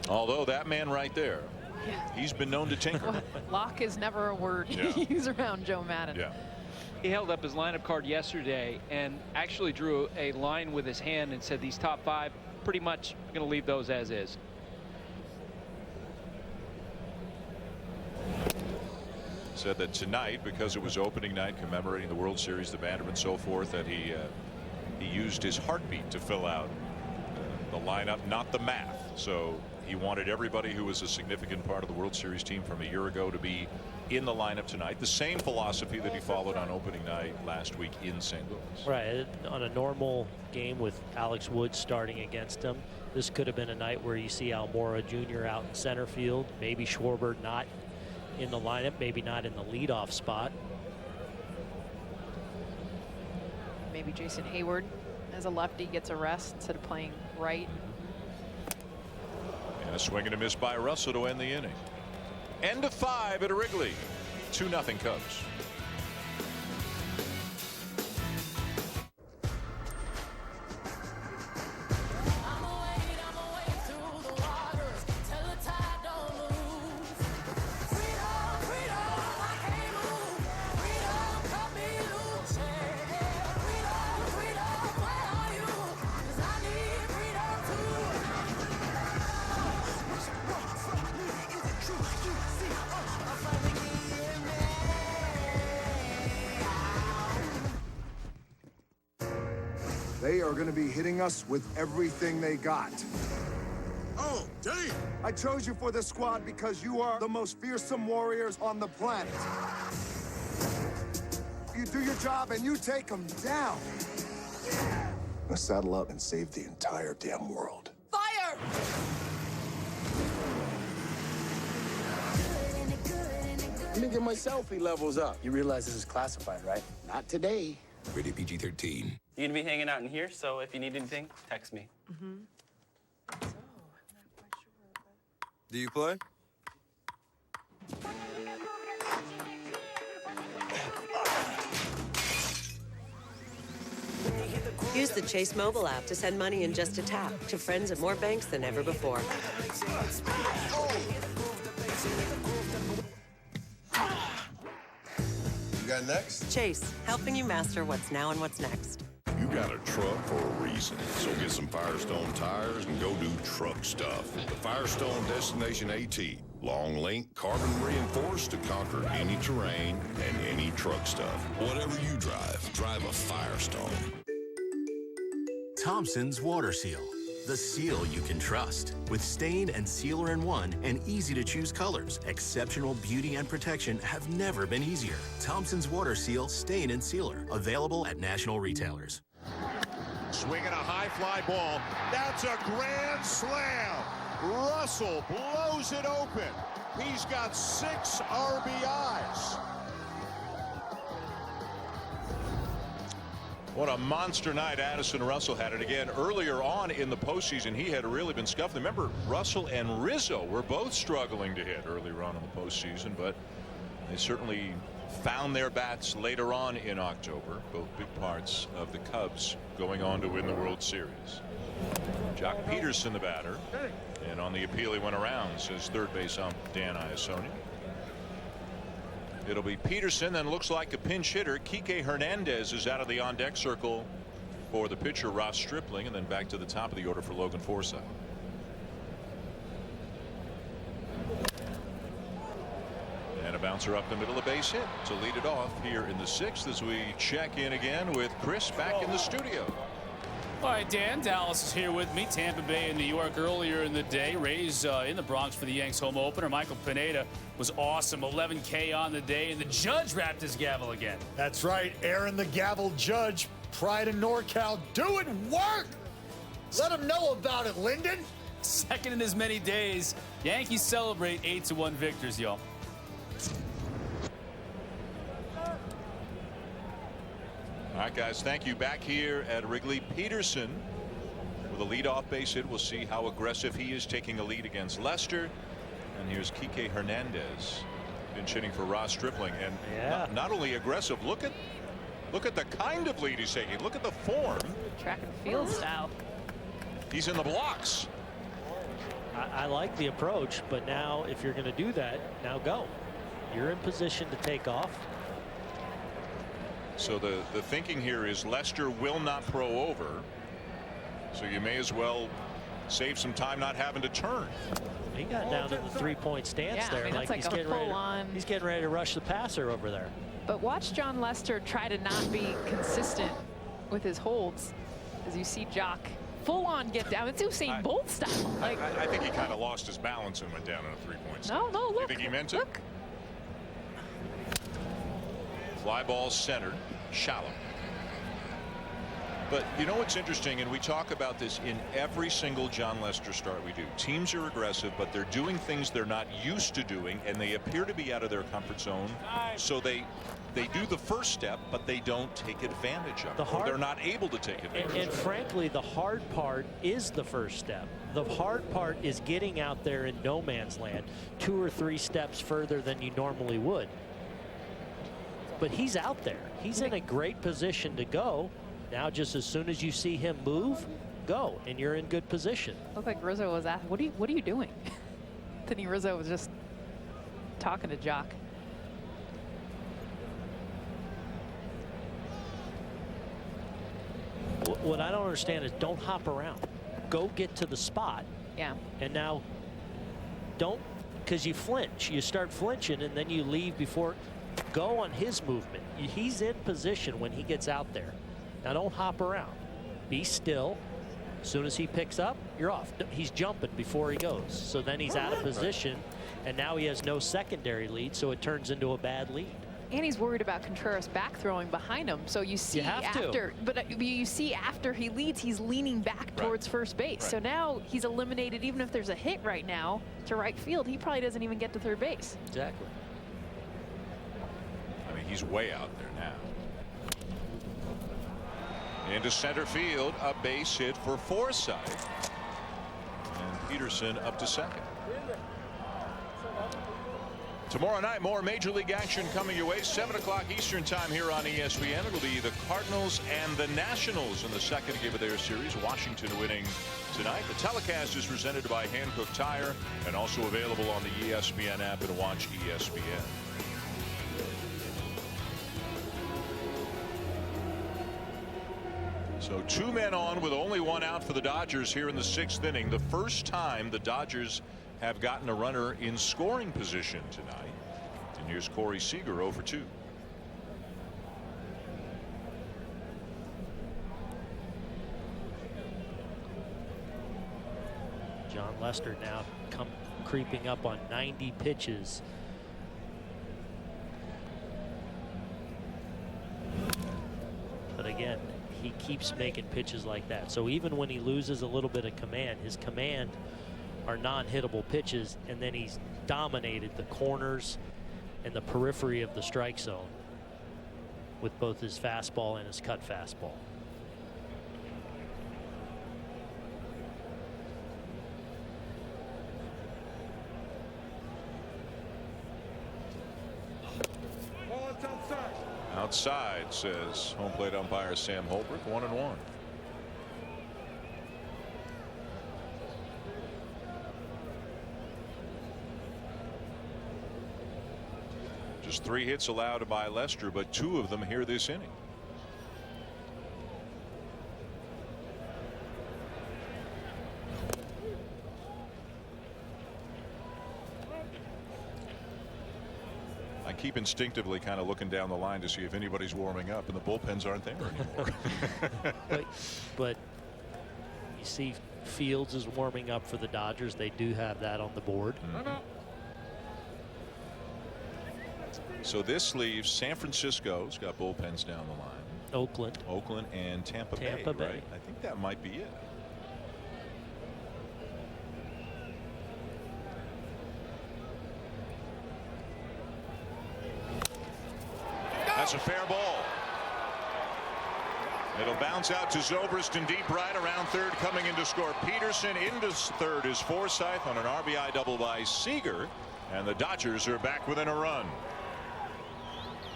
now. Although that man right there, he's been known to tinker. Well, lock is never a word you use around Joe Madden. Yeah. He held up his lineup card yesterday and actually drew a line with his hand and said these top 5 pretty much going to leave those as is. Said that tonight, because it was opening night commemorating the World Series, the banner and so forth, that he used his heartbeat to fill out the lineup, not the math. So he wanted everybody who was a significant part of the World Series team from a year ago to be in the lineup tonight. The same philosophy that he followed on opening night last week in St. Louis. Right. On a normal game with Alex Wood starting against him, this could have been a night where you see Almora Jr. out in center field, maybe Schwarber not in the lineup, maybe not in the leadoff spot. Maybe Jason Heyward as a lefty gets a rest instead of playing right. And a swing and a miss by Russell to end the inning. End of 5 at Wrigley. 2-0 Cubs. They are going to be hitting us with everything they got. Oh, Damn! I chose you for this squad because you are the most fearsome warriors on the planet. You do your job and you take them down. Now saddle up and save the entire damn world. Fire! Let me get my selfie levels up. You realize this is classified, right? Not today. Rated PG-13. You're gonna be hanging out in here, so if you need anything, text me. Do you play? Use the Chase mobile app to send money in just a tap to friends at more banks than ever before. You got next? Chase, helping you master what's now and what's next. You got a truck for a reason, so get some Firestone tires and go do truck stuff. The Firestone Destination AT. Long link, carbon reinforced to conquer any terrain and any truck stuff. Whatever you drive, drive a Firestone. Thompson's Water Seal. The seal you can trust. With stain and sealer in one and easy-to-choose colors, exceptional beauty and protection have never been easier. Thompson's Water Seal Stain and Sealer. Available at national retailers. Swinging a high fly ball. That's a grand slam. Russell blows it open. He's got 6 RBIs. What a monster night Addison Russell had. It again earlier on in the postseason. He had really been scuffed. Remember, Russell and Rizzo were both struggling to hit earlier on in the postseason, but they certainly found their bats later on in October. Both big parts of the Cubs going on to win the World Series. Jock Peterson, the batter, and on the appeal he went around, says third base ump Dan Iasoni. It'll be Peterson, then looks like a pinch hitter. Kike Hernandez is out of the on-deck circle for the pitcher Ross Stripling, and then back to the top of the order for Logan Forsythe. And a bouncer up the middle, a base hit to lead it off here in the 6th as we check in again with Chris back in the studio. All right, Dan, Dallas is here with me. Tampa Bay and New York earlier in the day. Rays in the Bronx for the Yanks home opener. Michael Pineda was awesome. 11K on the day, and the Judge wrapped his gavel again. That's right, Aaron the Gavel Judge. Pride of NorCal. Do it work. Let him know about it, Lyndon. Second in as many days. Yankees celebrate 8-1 victors, y'all. All right, guys, thank you. Back here at Wrigley, Peterson with a leadoff base hit. We'll see how aggressive he is taking a lead against Lester. And here's Kike Hernandez pinch hitting for Ross Stripling, and not only aggressive. Look at the kind of lead he's taking. Look at the form. Track and field style. He's in the blocks. I like the approach, but now if you're going to do that, now go. You're in position to take off. So the thinking here is Lester will not throw over, so you may as well save some time not having to turn. He got down to the 3-point stance there. I mean, he's getting ready he's getting ready to rush the passer over there. But watch John Lester try to not be consistent with his holds, as you see Jock full on get down. It's Usain Bolt style. Like, I think he kind of lost his balance and went down on a 3-point stance. No, look. You think he meant to? Look. Fly ball centered, shallow. But you know what's interesting, and we talk about this in every single John Lester start we do. Teams are aggressive, but they're doing things they're not used to doing, and they appear to be out of their comfort zone. So they do the first step, but they don't take advantage of it. Or they're not able to take advantage of it. And frankly, the hard part is the first step. The hard part is getting out there in no man's land 2 or 3 steps further than you normally would. But he's out there. He's in a great position to go. Now, just as soon as you see him move, go, and you're in good position. Looked like Rizzo was asked, what are you doing? Then Rizzo was just talking to Jock. What I don't understand is don't hop around. Go get to the spot. Yeah. And now don't, because you flinch. You start flinching, and then you leave before. Go on his movement. He's in position when he gets out there. Now don't hop around. Be still As soon as he picks up, you're off. He's jumping before he goes. So then he's out of position, and now he has no secondary lead, so it turns into a bad lead. And he's worried about Contreras back throwing behind him. So you see you see after he leads, he's leaning back towards first base. So now he's eliminated. Even if there's a hit right now to right field, he probably doesn't even get to third base. Exactly. I mean, he's way out there now. Into center field, a base hit for Forsythe. And Peterson up to second. Tomorrow night, more Major League action coming your way. 7 o'clock Eastern time here on ESPN. It'll be the Cardinals and the Nationals in the second game of their series. Washington winning tonight. The telecast is presented by Hankook Tire and also available on the ESPN app and watch ESPN. So 2 men on with only 1 out for the Dodgers here in the 6th inning. The first time the Dodgers have gotten a runner in scoring position tonight. And here's Corey Seager 0 for 2. John Lester now creeping up on 90 pitches. But again, he keeps making pitches like that. So even when he loses a little bit of command, his command are non-hittable pitches, and then he's dominated the corners and the periphery of the strike zone with both his fastball and his cut fastball. Outside, says home plate umpire Sam Holbrook. 1-1. Just 3 hits allowed by Lester, but 2 of them here this inning. I keep instinctively kind of looking down the line to see if anybody's warming up, and the bullpens aren't there anymore. but you see Fields is warming up for the Dodgers. They do have that on the board. So this leaves San Francisco's got bullpens down the line. Oakland and Tampa Bay. Right? I think that might be it. That's a fair ball. It'll bounce out to Zobrist in deep right around third. Coming in to score Peterson. Into third is Forsythe on an RBI double by Seager. And the Dodgers are back within a run.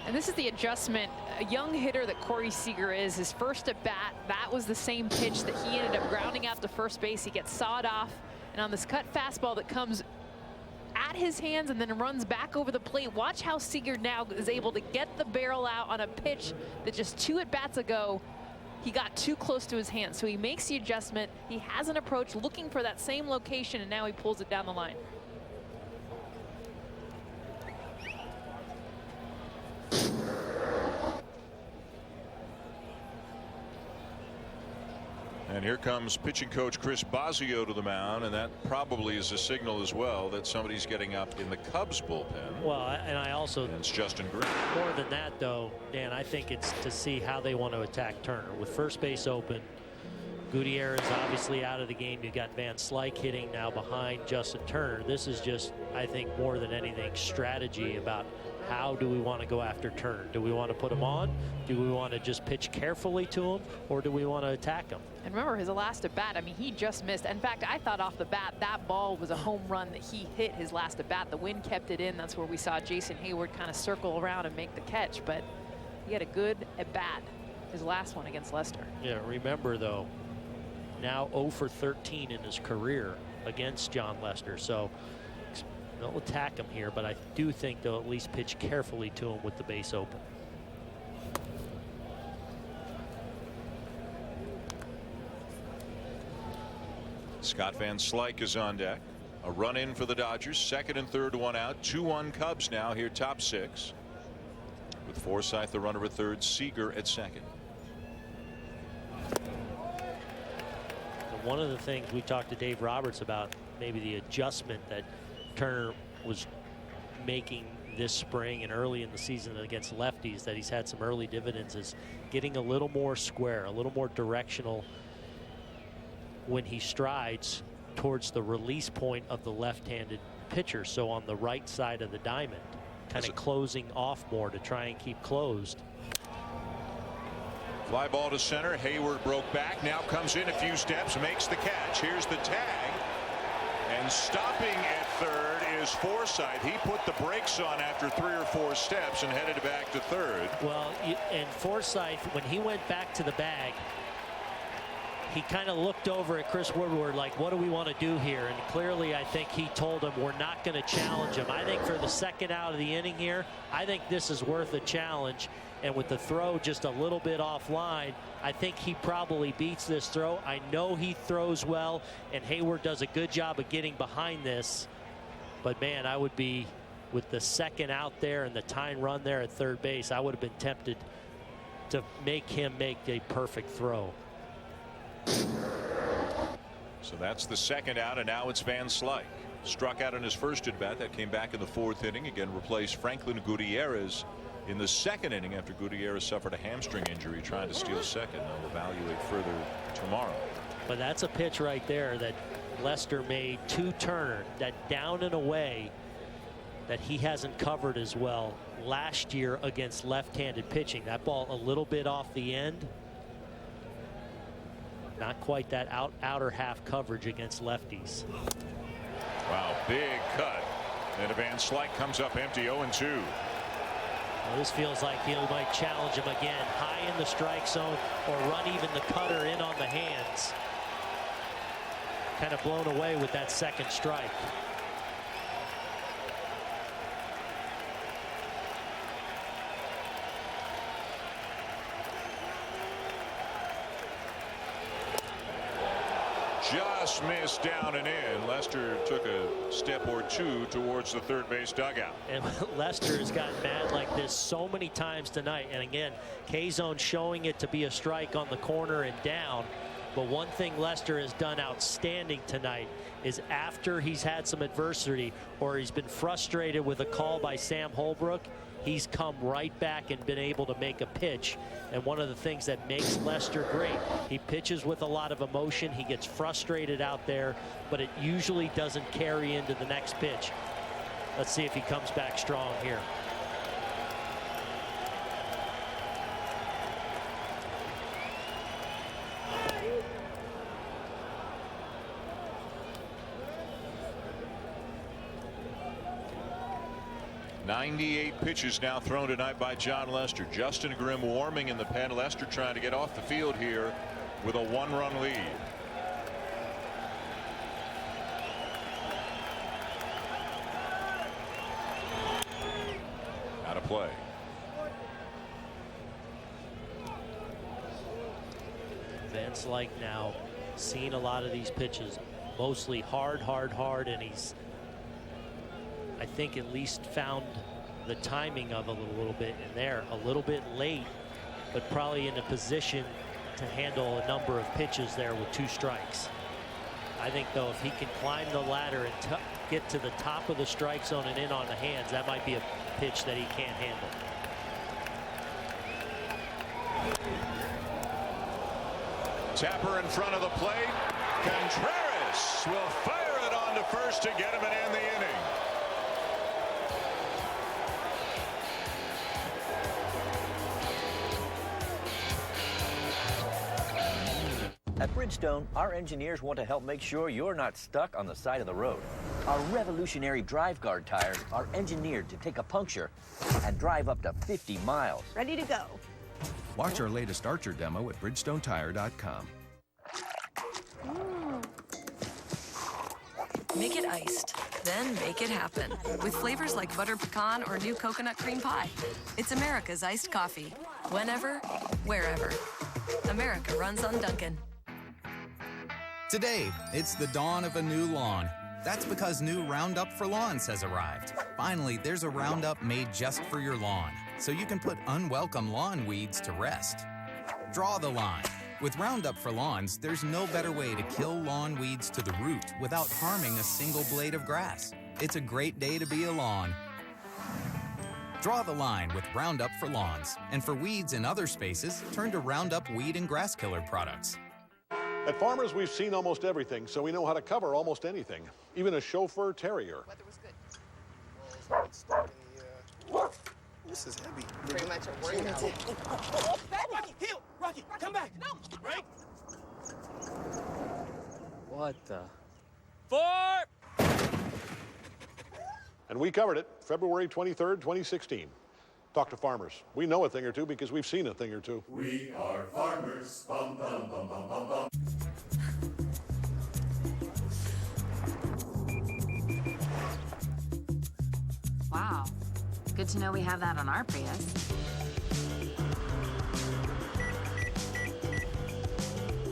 And this is the adjustment. A young hitter that Corey Seager is, his first at bat, that was the same pitch that he ended up grounding out to first base. He gets sawed off, and on this cut fastball that comes at his hands and then runs back over the plate. Watch how Seager now is able to get the barrel out on a pitch that just 2 at bats ago he got too close to his hands. So he makes the adjustment. He has an approach looking for that same location, and now he pulls it down the line. And here comes pitching coach Chris Bosio to the mound, and that probably is a signal as well that somebody's getting up in the Cubs bullpen. Well, and I also, and it's Justin Green. More than that, though, Dan, I think it's to see how they want to attack Turner. With first base open, Gutierrez obviously out of the game. You got Van Slyke hitting now behind Justin Turner. This is just, I think, more than anything, strategy about how do we want to go after Turner. Do we want to put him on? Do we want to just pitch carefully to him, or do we want to attack him? And remember his last at bat, I mean, he just missed. In fact, I thought off the bat that ball was a home run that he hit his last at bat. The wind kept it in. That's where we saw Jason Heyward kind of circle around and make the catch. But he had a good at bat, his last one against Lester. Yeah, remember though, now 0 for 13 in his career against John Lester. So they'll attack him here, but I do think they'll at least pitch carefully to him with the base open. Scott Van Slyke is on deck. A run in for the Dodgers. Second and third, 1 out. 2-1 Cubs now here, top 6. With Forsythe the runner at third, Seager at second. The one of the things we talked to Dave Roberts about, maybe the adjustment that Turner was making this spring and early in the season against lefties, that he's had some early dividends, is getting a little more square, a little more directional when he strides towards the release point of the left-handed pitcher. So on the right side of the diamond, kind of closing off more to try and keep closed. Fly ball to center. Heyward broke back, now comes in a few steps, makes the catch. Here's the tag, and stopping at third is Forsythe. He put the brakes on after 3 or 4 steps and headed back to third. Well, and Forsythe, when he went back to the bag, he kind of looked over at Chris Woodward like, what do we want to do here? And clearly, I think he told him, we're not going to challenge him. I think for the second out of the inning here, I think this is worth a challenge. And with the throw just a little bit offline, I think he probably beats this throw. I know he throws well, and Heyward does a good job of getting behind this. But, man, I would be, with the second out there and the tying run there at third base, I would have been tempted to make him make a perfect throw. So that's the second out, and now it's Van Slyke. Struck out in his first at bat. That came back in the 4th inning. Again, replaced Franklin Gutierrez in the 2nd inning after Gutierrez suffered a hamstring injury trying to steal second. They'll evaluate further tomorrow. But that's a pitch right there that Lester made to Turner, that down and away that he hasn't covered as well last year against left-handed pitching. That ball a little bit off the end. Not quite that outer half coverage against lefties. Wow, big cut. And Van Slyke comes up empty 0-2. Well, this feels like he might challenge him again, high in the strike zone, or run even the cutter in on the hands. Kind of blown away with that second strike. Just missed down and in. Lester took a step or two towards the third base dugout. And Lester has gotten mad like this so many times tonight. And again, K-Zone showing it to be a strike on the corner and down. But one thing Lester has done outstanding tonight is after he's had some adversity or he's been frustrated with a call by Sam Holbrook, he's come right back and been able to make a pitch. And one of the things that makes Lester great, he pitches with a lot of emotion. He gets frustrated out there, but it usually doesn't carry into the next pitch. Let's see if he comes back strong here. .98 pitches now thrown tonight by John Lester. Justin Grimm warming in the pen. Lester trying to get off the field here with a 1-run lead. Out of play. Van Slyke now seen a lot of these pitches, mostly hard, and he's, I think, at least found the timing of it a little bit in there. A little bit late, but probably in a position to handle a number of pitches there with 2 strikes. I think, though, if he can climb the ladder and get to the top of the strike zone and in on the hands, that might be a pitch that he can't handle. Tapper in front of the plate. Contreras will fire it on to first to get him and end the inning. At Bridgestone, our engineers want to help make sure you're not stuck on the side of the road. Our revolutionary drive guard tires are engineered to take a puncture and drive up to 50 miles. Ready to go. Watch our latest Archer demo at BridgestoneTire.com. Make it iced, then make it happen. With flavors like butter pecan or new coconut cream pie. It's America's iced coffee. Whenever, wherever. America runs on Dunkin'. Today, it's the dawn of a new lawn. That's because new Roundup for Lawns has arrived. Finally, there's a Roundup made just for your lawn, so you can put unwelcome lawn weeds to rest. Draw the line. With Roundup for Lawns, there's no better way to kill lawn weeds to the root without harming a single blade of grass. It's a great day to be a lawn. Draw the line with Roundup for Lawns. And for weeds in other spaces, turn to Roundup Weed and Grass Killer products. At Farmers, we've seen almost everything, so we know how to cover almost anything, even a chauffeur terrier. Weather was good. This is heavy. Pretty much a workout. Rocky, heel! Rocky, come back! No! Break! What the? 4! And we covered it February 23rd, 2016. Talk to Farmers. We know a thing or two because we've seen a thing or two. We are farmers. Bum, bum, bum, bum, bum, bum. Wow. Good to know we have that on our Prius.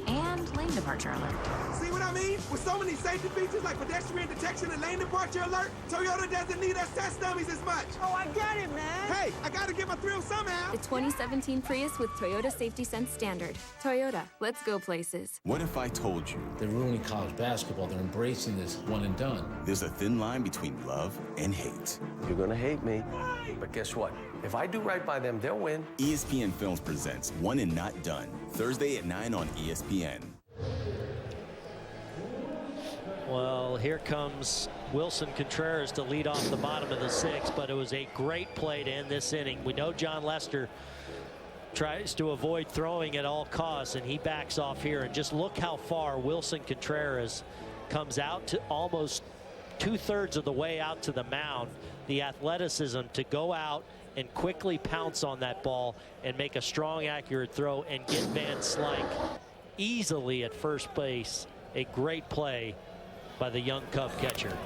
And lane departure alert. See what I mean? With so many safety features like pedestrian detection and lane departure alert, Toyota doesn't need us test dummies as much. Oh, I get it, man. Hey, I gotta get my thrill somehow. The 2017 Prius with Toyota Safety Sense Standard. Toyota, let's go places. What if I told you they're ruining college basketball? They're embracing this one and done. There's a thin line between love and hate. You're gonna hate me, but guess what? If I do right by them, they'll win. ESPN Films presents One and Not Done, Thursday at 9 on ESPN. Well, here comes Wilson Contreras to lead off the bottom of the 6th, but it was a great play to end this inning. We know John Lester tries to avoid throwing at all costs, and he backs off here. And just look how far Wilson Contreras comes out to almost 2/3 of the way out to the mound. The athleticism to go out and quickly pounce on that ball and make a strong, accurate throw and get Van Slyke easily at first base. A great play by the young Cub catcher.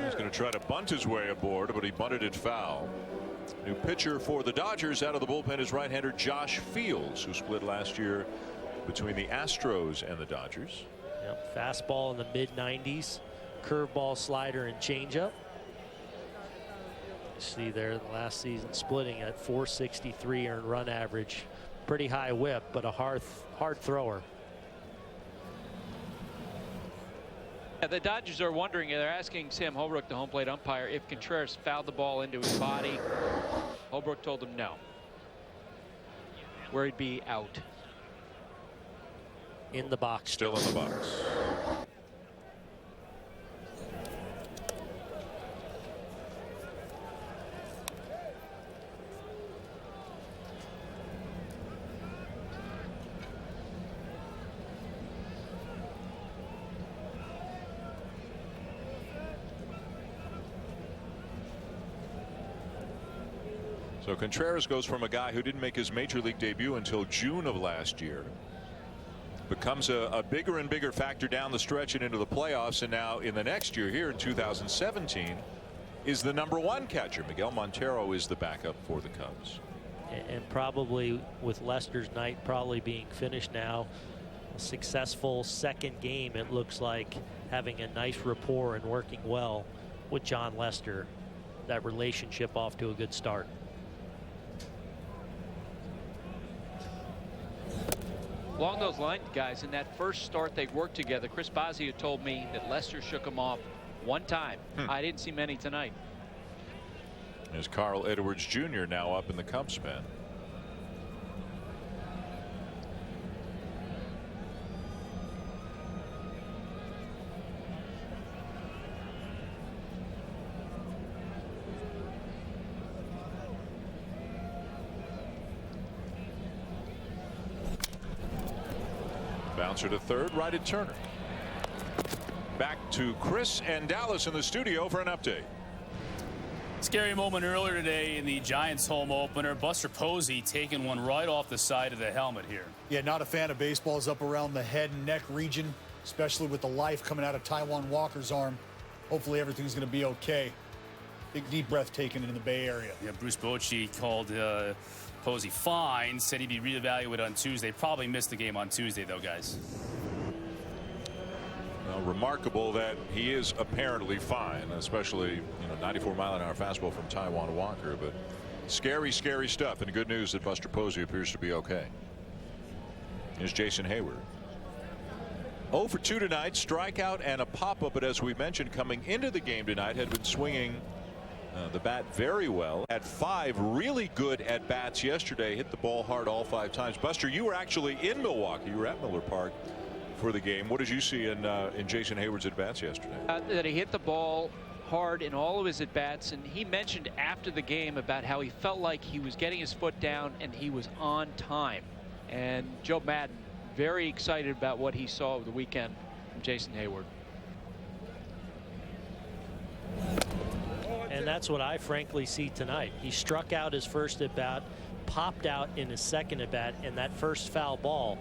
He's going to try to bunt his way aboard, but he bunted it foul. New pitcher for the Dodgers out of the bullpen is right-hander Josh Fields, who split last year between the Astros and the Dodgers. Yep, fastball in the mid-90s, curveball, slider, and changeup. See there last season splitting at 463 earned run average. Pretty high whip, but a hard thrower. Yeah, the Dodgers are wondering, they're asking Sam Holbrook, the home plate umpire, if Contreras fouled the ball into his body. Holbrook told them no, where he'd be out. In the box. Still in the box. So Contreras goes from a guy who didn't make his major league debut until June of last year, becomes a bigger and bigger factor down the stretch and into the playoffs, and now in the next year here in 2017 is the #1 catcher. Miguel Montero is the backup for the Cubs. And probably with Lester's night probably being finished now, a successful second game, it looks like having a nice rapport and working well with John Lester. That relationship off to a good start. Along those lines, guys, in that first start they worked together, Chris Bosio told me that Lester shook him off one time. I didn't see many tonight. There's Carl Edwards Jr. now up in the Cubs pen. Bouncer to third, righted Turner. Back to Chris and Dallas in the studio for an update. Scary moment earlier today in the Giants home opener. Buster Posey taking one right off the side of the helmet here. Yeah, not a fan of baseballs up around the head and neck region, especially with the life coming out of Taijuan Walker's arm. Hopefully everything's going to be okay. Big deep breath taken in the Bay Area. Yeah, Bruce Bochy called Posey fine, said he'd be reevaluated on Tuesday. Probably missed the game on Tuesday, though, guys. Well, remarkable that he is apparently fine, especially 94-mile-an-hour fastball from Taijuan Walker. But scary, scary stuff. And good news that Buster Posey appears to be okay. Here's Jason Heyward. 0 for 2 tonight, strikeout and a pop-up, but as we mentioned, coming into the game tonight, had been swinging the bat very well. Had 5 really good at bats yesterday, hit the ball hard all 5 times. Buster, you were actually in Milwaukee. You were at Miller Park for the game. What did you see in Jason Heyward's at bats yesterday? That he hit the ball hard in all of his at bats, and he mentioned after the game about how he felt like he was getting his foot down and he was on time. And Joe Madden very excited about what he saw over the weekend from Jason Heyward. And that's what I frankly see tonight. He struck out his first at bat, popped out in his second at bat, and that first foul ball,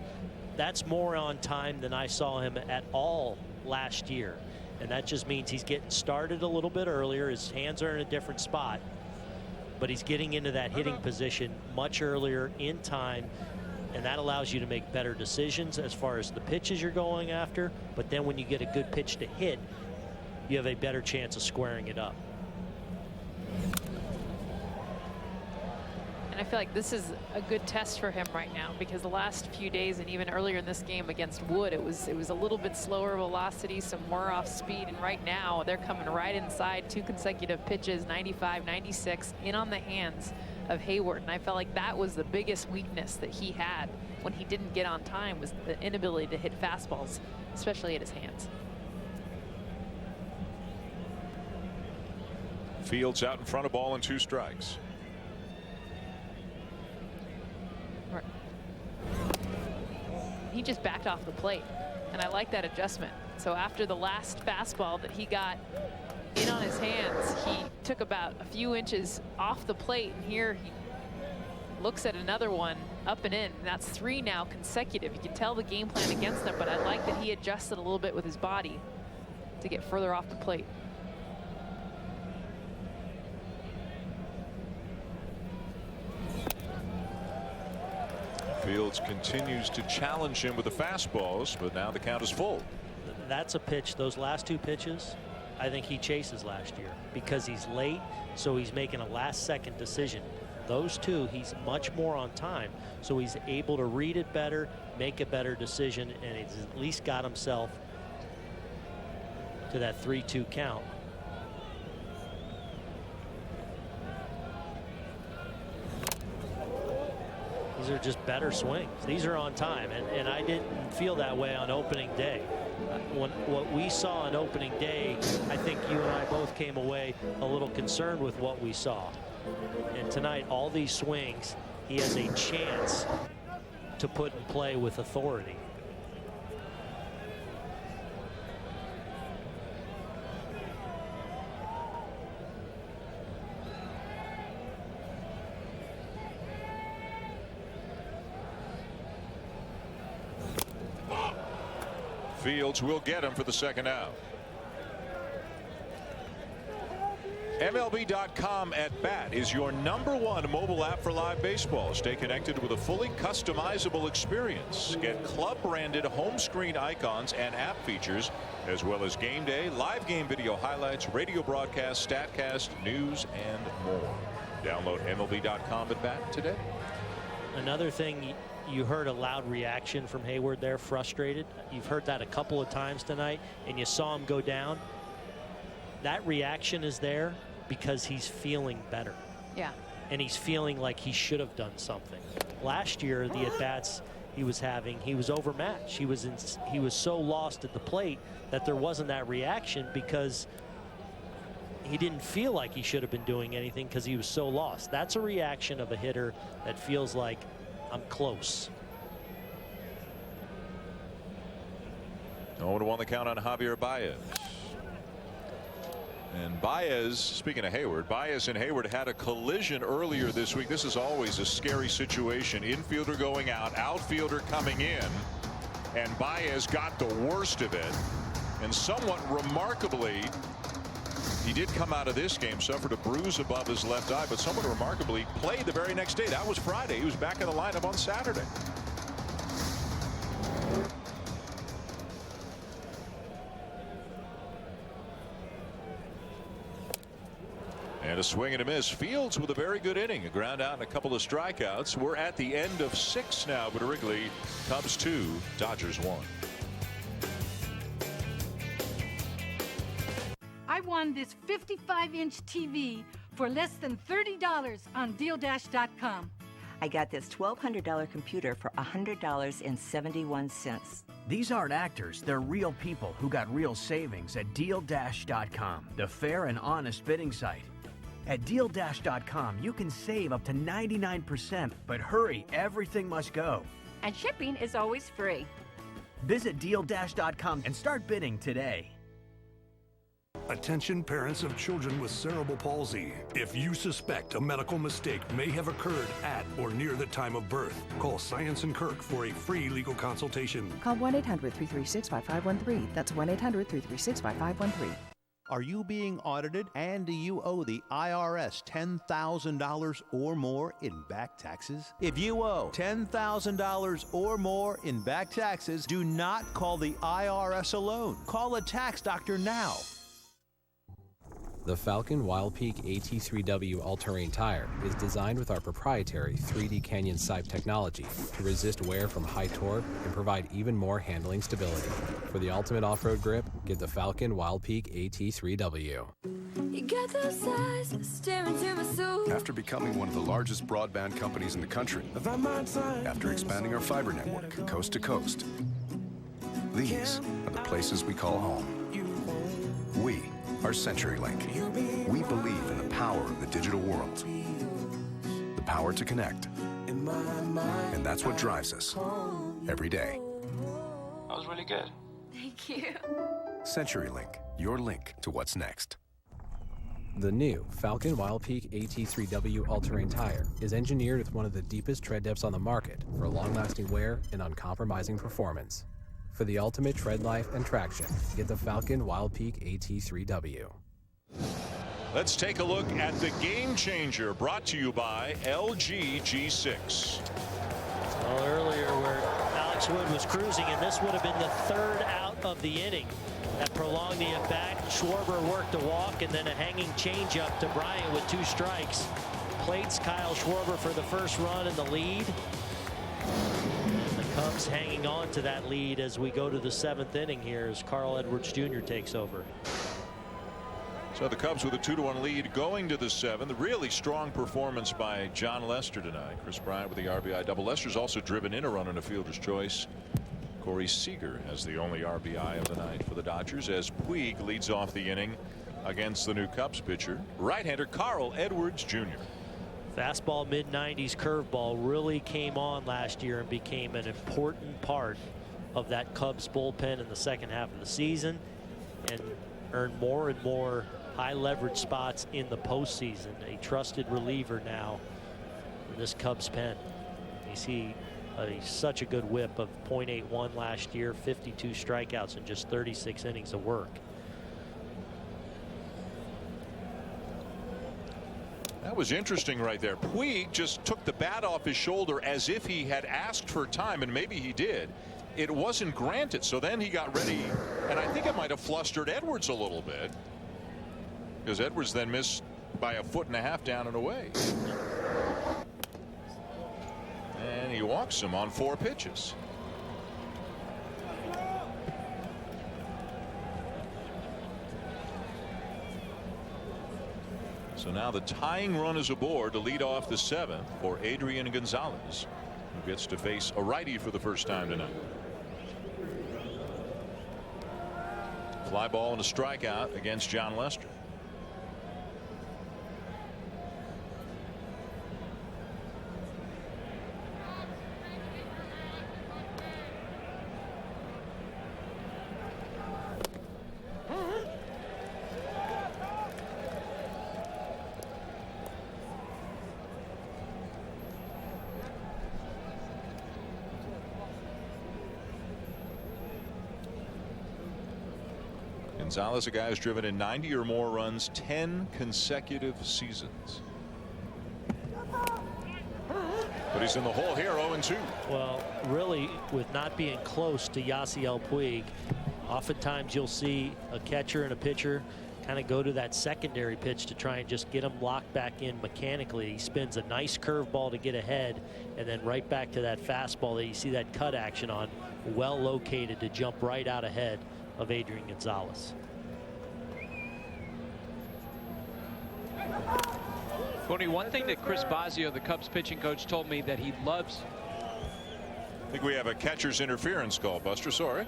that's more on time than I saw him at all last year. And that just means he's getting started a little bit earlier. His hands are in a different spot, but he's getting into that hitting position much earlier in time. And that allows you to make better decisions as far as the pitches you're going after. But then when you get a good pitch to hit, you have a better chance of squaring it up. And I feel like this is a good test for him right now, because the last few days and even earlier in this game against Wood, it was a little bit slower velocity, some more off speed, and right now they're coming right inside. 2 consecutive pitches, 95, 96 in on the hands of Heyward, and I felt like that was the biggest weakness that he had when he didn't get on time, was the inability to hit fastballs, especially at his hands. Fields out in front of ball and 2 strikes. He just backed off the plate, and I like that adjustment. So after the last fastball that he got in on his hands, he took about a few inches off the plate, and here he looks at another one up and in, and that's 3 now consecutive. You can tell the game plan against them, but I like that he adjusted a little bit with his body to get further off the plate. Fields continues to challenge him with the fastballs, but now the count is full. That's a pitch. Those last 2 pitches, I think he chases last year because he's late, so he's making a last-second decision. Those 2, he's much more on time, so he's able to read it better, make a better decision, and he's at least got himself to that 3-2 count. These are just better swings. These are on time, and I didn't feel that way on opening day. What we saw on opening day, I think you and I both came away a little concerned with what we saw. And tonight, all these swings, he has a chance to put in play with authority. Fields will get him for the second out. MLB.com at bat is your #1 mobile app for live baseball. Stay connected with a fully customizable experience. Get club branded home screen icons and app features, as well as game day, live game video highlights, radio broadcasts, StatCast, news, and more. Download MLB.com at bat today. Another thing, you heard a loud reaction from Heyward there, frustrated. You've heard that a couple of times tonight, and you saw him go down. That reaction is there because he's feeling better. Yeah. And he's feeling like he should have done something. Last year, the at-bats he was having, he was overmatched. He was so lost at the plate that there wasn't that reaction because he didn't feel like he should have been doing anything because he was so lost. That's a reaction of a hitter that feels like, I'm close. 0-1 the count on Javier Baez. And Baez, speaking of Heyward, Baez and Heyward had a collision earlier this week. This is always a scary situation. Infielder going out, outfielder coming in, and Baez got the worst of it. And somewhat remarkably, he did come out of this game, suffered a bruise above his left eye, but somewhat remarkably played the very next day. That was Friday. He was back in the lineup on Saturday. And a swing and a miss. Fields with a very good inning. A ground out and a couple of strikeouts. We're at the end of 6 now, but Wrigley. Cubs 2, Dodgers 1. I won this 55-inch TV for less than $30 on DealDash.com. I got this $1,200 computer for $100.71. These aren't actors, they're real people who got real savings at DealDash.com, the fair and honest bidding site. At DealDash.com, you can save up to 99%, but hurry, everything must go. And shipping is always free. Visit DealDash.com and start bidding today. Attention parents of children with cerebral palsy. If you suspect a medical mistake may have occurred at or near the time of birth, call Science and Kirk for a free legal consultation. Call 1-800-336-5513. That's 1-800-336-5513. Are you being audited and do you owe the IRS $10,000 or more in back taxes? If you owe $10,000 or more in back taxes, do not call the IRS alone. Call a tax doctor now. The Falcon Wild Peak AT3W all-terrain tire is designed with our proprietary 3D Canyon Sipe technology to resist wear from high torque and provide even more handling stability. For the ultimate off-road grip, get the Falcon Wild Peak AT3W. You got those eyes staring to my soul. After becoming one of the largest broadband companies in the country, after expanding our fiber network coast to coast, these are the places we call home. We are CenturyLink. We believe in the power of the digital world, the power to connect, and that's what drives us every day. That was really good. Thank you. CenturyLink, your link to what's next. The new Falcon Wild Peak AT3W all-terrain tire is engineered with one of the deepest tread depths on the market for long-lasting wear and uncompromising performance. For the ultimate tread life and traction, get the Falcon Wild Peak AT3W. Let's take a look at the game changer, brought to you by LG G6. Well, earlier where Alex Wood was cruising, and this would have been the third out of the inning. That prolonged the at-bat. Schwarber worked a walk and then a hanging changeup to Bryant with 2 strikes. Plates Kyle Schwarber for the first run in the lead. Cubs hanging on to that lead as we go to the 7th inning here as Carl Edwards Jr. takes over. So the Cubs with a 2-1 lead going to the 7th. Really strong performance by John Lester tonight. Chris Bryant with the RBI double. Lester's also driven in a run on a fielder's choice. Corey Seager has the only RBI of the night for the Dodgers as Puig leads off the inning against the new Cubs pitcher, right-hander Carl Edwards Jr. Fastball, mid-90s curveball really came on last year and became an important part of that Cubs bullpen in the second half of the season and earned more and more high leverage spots in the postseason. A trusted reliever now in this Cubs pen. You see such a good whip of .81 last year, 52 strikeouts in just 36 innings of work. That was interesting right there. Puig just took the bat off his shoulder as if he had asked for time, and maybe he did. It wasn't granted, so then he got ready, and I think it might have flustered Edwards a little bit because Edwards then missed by 1.5 feet down and away. And he walks him on 4 pitches. So now the tying run is aboard to lead off the 7th for Adrian Gonzalez, who gets to face a righty for the first time tonight. Fly ball and a strikeout against John Lester. Gonzalez, a guy who's driven in 90 or more runs 10 consecutive seasons. But he's in the hole here, 0-2. Well, really, with not being close to Yasiel Puig, oftentimes you'll see a catcher and a pitcher kind of go to that secondary pitch to try and just get him locked back in mechanically. He spins a nice curveball to get ahead, and then right back to that fastball that you see that cut action on, well located to jump right out ahead of Adrian Gonzalez. Only one thing that Chris Bosio, the Cubs pitching coach, told me that he loves. I think we have a catcher's interference call, Buster. Sorry.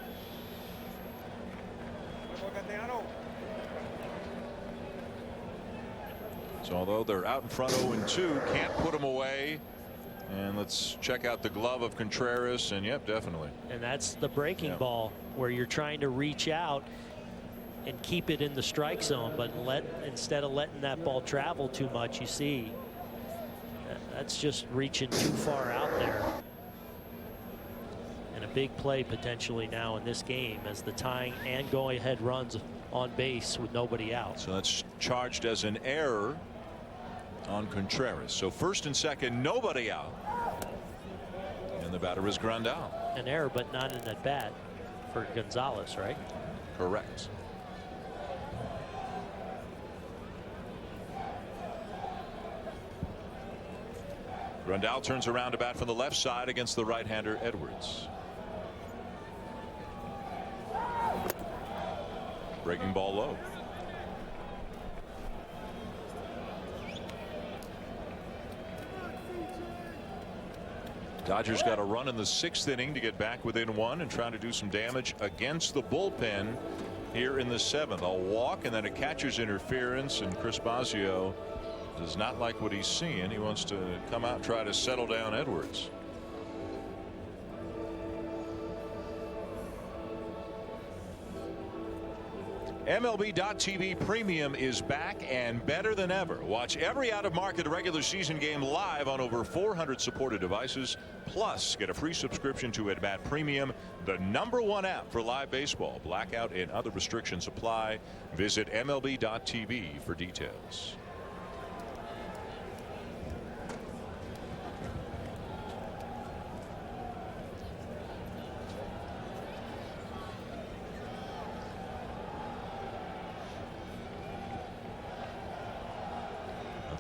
So although they're out in front 0-2, can't put them away. And let's check out the glove of Contreras. And yep, definitely. And that's the breaking ball where you're trying to reach out and keep it in the strike zone, but instead of letting that ball travel too much, you see that's just reaching too far out there. And a big play potentially now in this game as the tying and going ahead runs on base with nobody out. So that's charged as an error on Contreras. So first and second, nobody out. And the batter is Grandal. An error, but not an at bat for Gonzalez, right? Correct. Grandal turns around to bat from the left side against the right-hander Edwards. Breaking ball low. Dodgers got a run in the 6th inning to get back within 1 and trying to do some damage against the bullpen here in the 7th. A walk and then a catcher's interference, and Chris Bosio does not like what he's seeing. He wants to come out and try to settle down Edwards. MLB.TV Premium is back and better than ever. Watch every out-of-market regular season game live on over 400 supported devices. Plus, get a free subscription to At Bat Premium, the #1 app for live baseball. Blackout and other restrictions apply. Visit MLB.TV for details.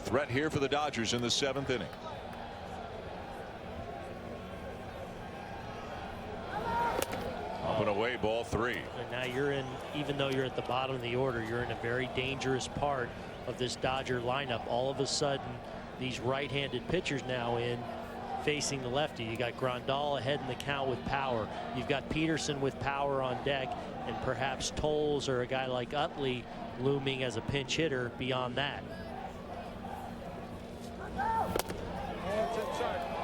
Threat here for the Dodgers in the 7th inning. Up and away, ball 3. And now you're in, even though you're at the bottom of the order, you're in a very dangerous part of this Dodger lineup. All of a sudden, these right-handed pitchers now in facing the lefty. You got Grandal ahead in the count with power. You've got Peterson with power on deck, and perhaps Tolles or a guy like Utley looming as a pinch hitter beyond that.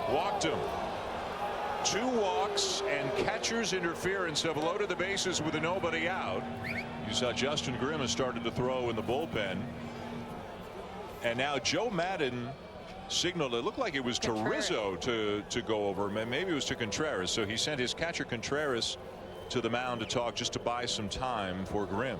Walked him. 2 walks and catcher's interference have loaded the bases with a nobody out. You saw Justin Grimm has started to throw in the bullpen. And now Joe Madden signaled, it looked like it was to Rizzo to go over. Maybe it was to Contreras. So he sent his catcher Contreras to the mound to talk, just to buy some time for Grimm.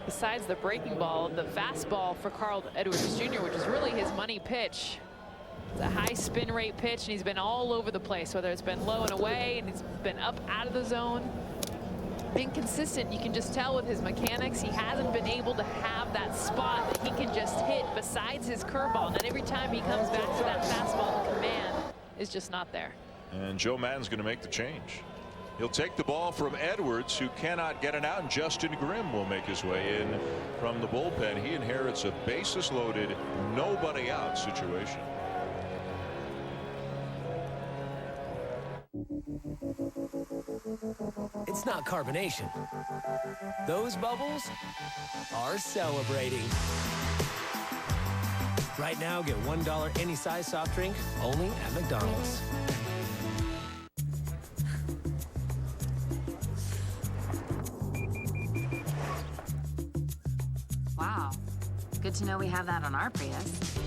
Besides the breaking ball, the fastball for Carl Edwards Jr., which is really his money pitch. It's a high spin rate pitch, and he's been all over the place, whether it's been low and away, and he's been up out of the zone. Inconsistent, you can just tell with his mechanics. He hasn't been able to have that spot that he can just hit besides his curveball. And every time he comes back to that fastball, the command is just not there. And Joe Madden's going to make the change. He'll take the ball from Edwards, who cannot get it out, and Justin Grimm will make his way in from the bullpen. He inherits a bases loaded, nobody out situation. It's not carbonation. Those bubbles are celebrating. Right now, get $1 any size soft drink only at McDonald's. Wow. Good to know we have that on our Prius.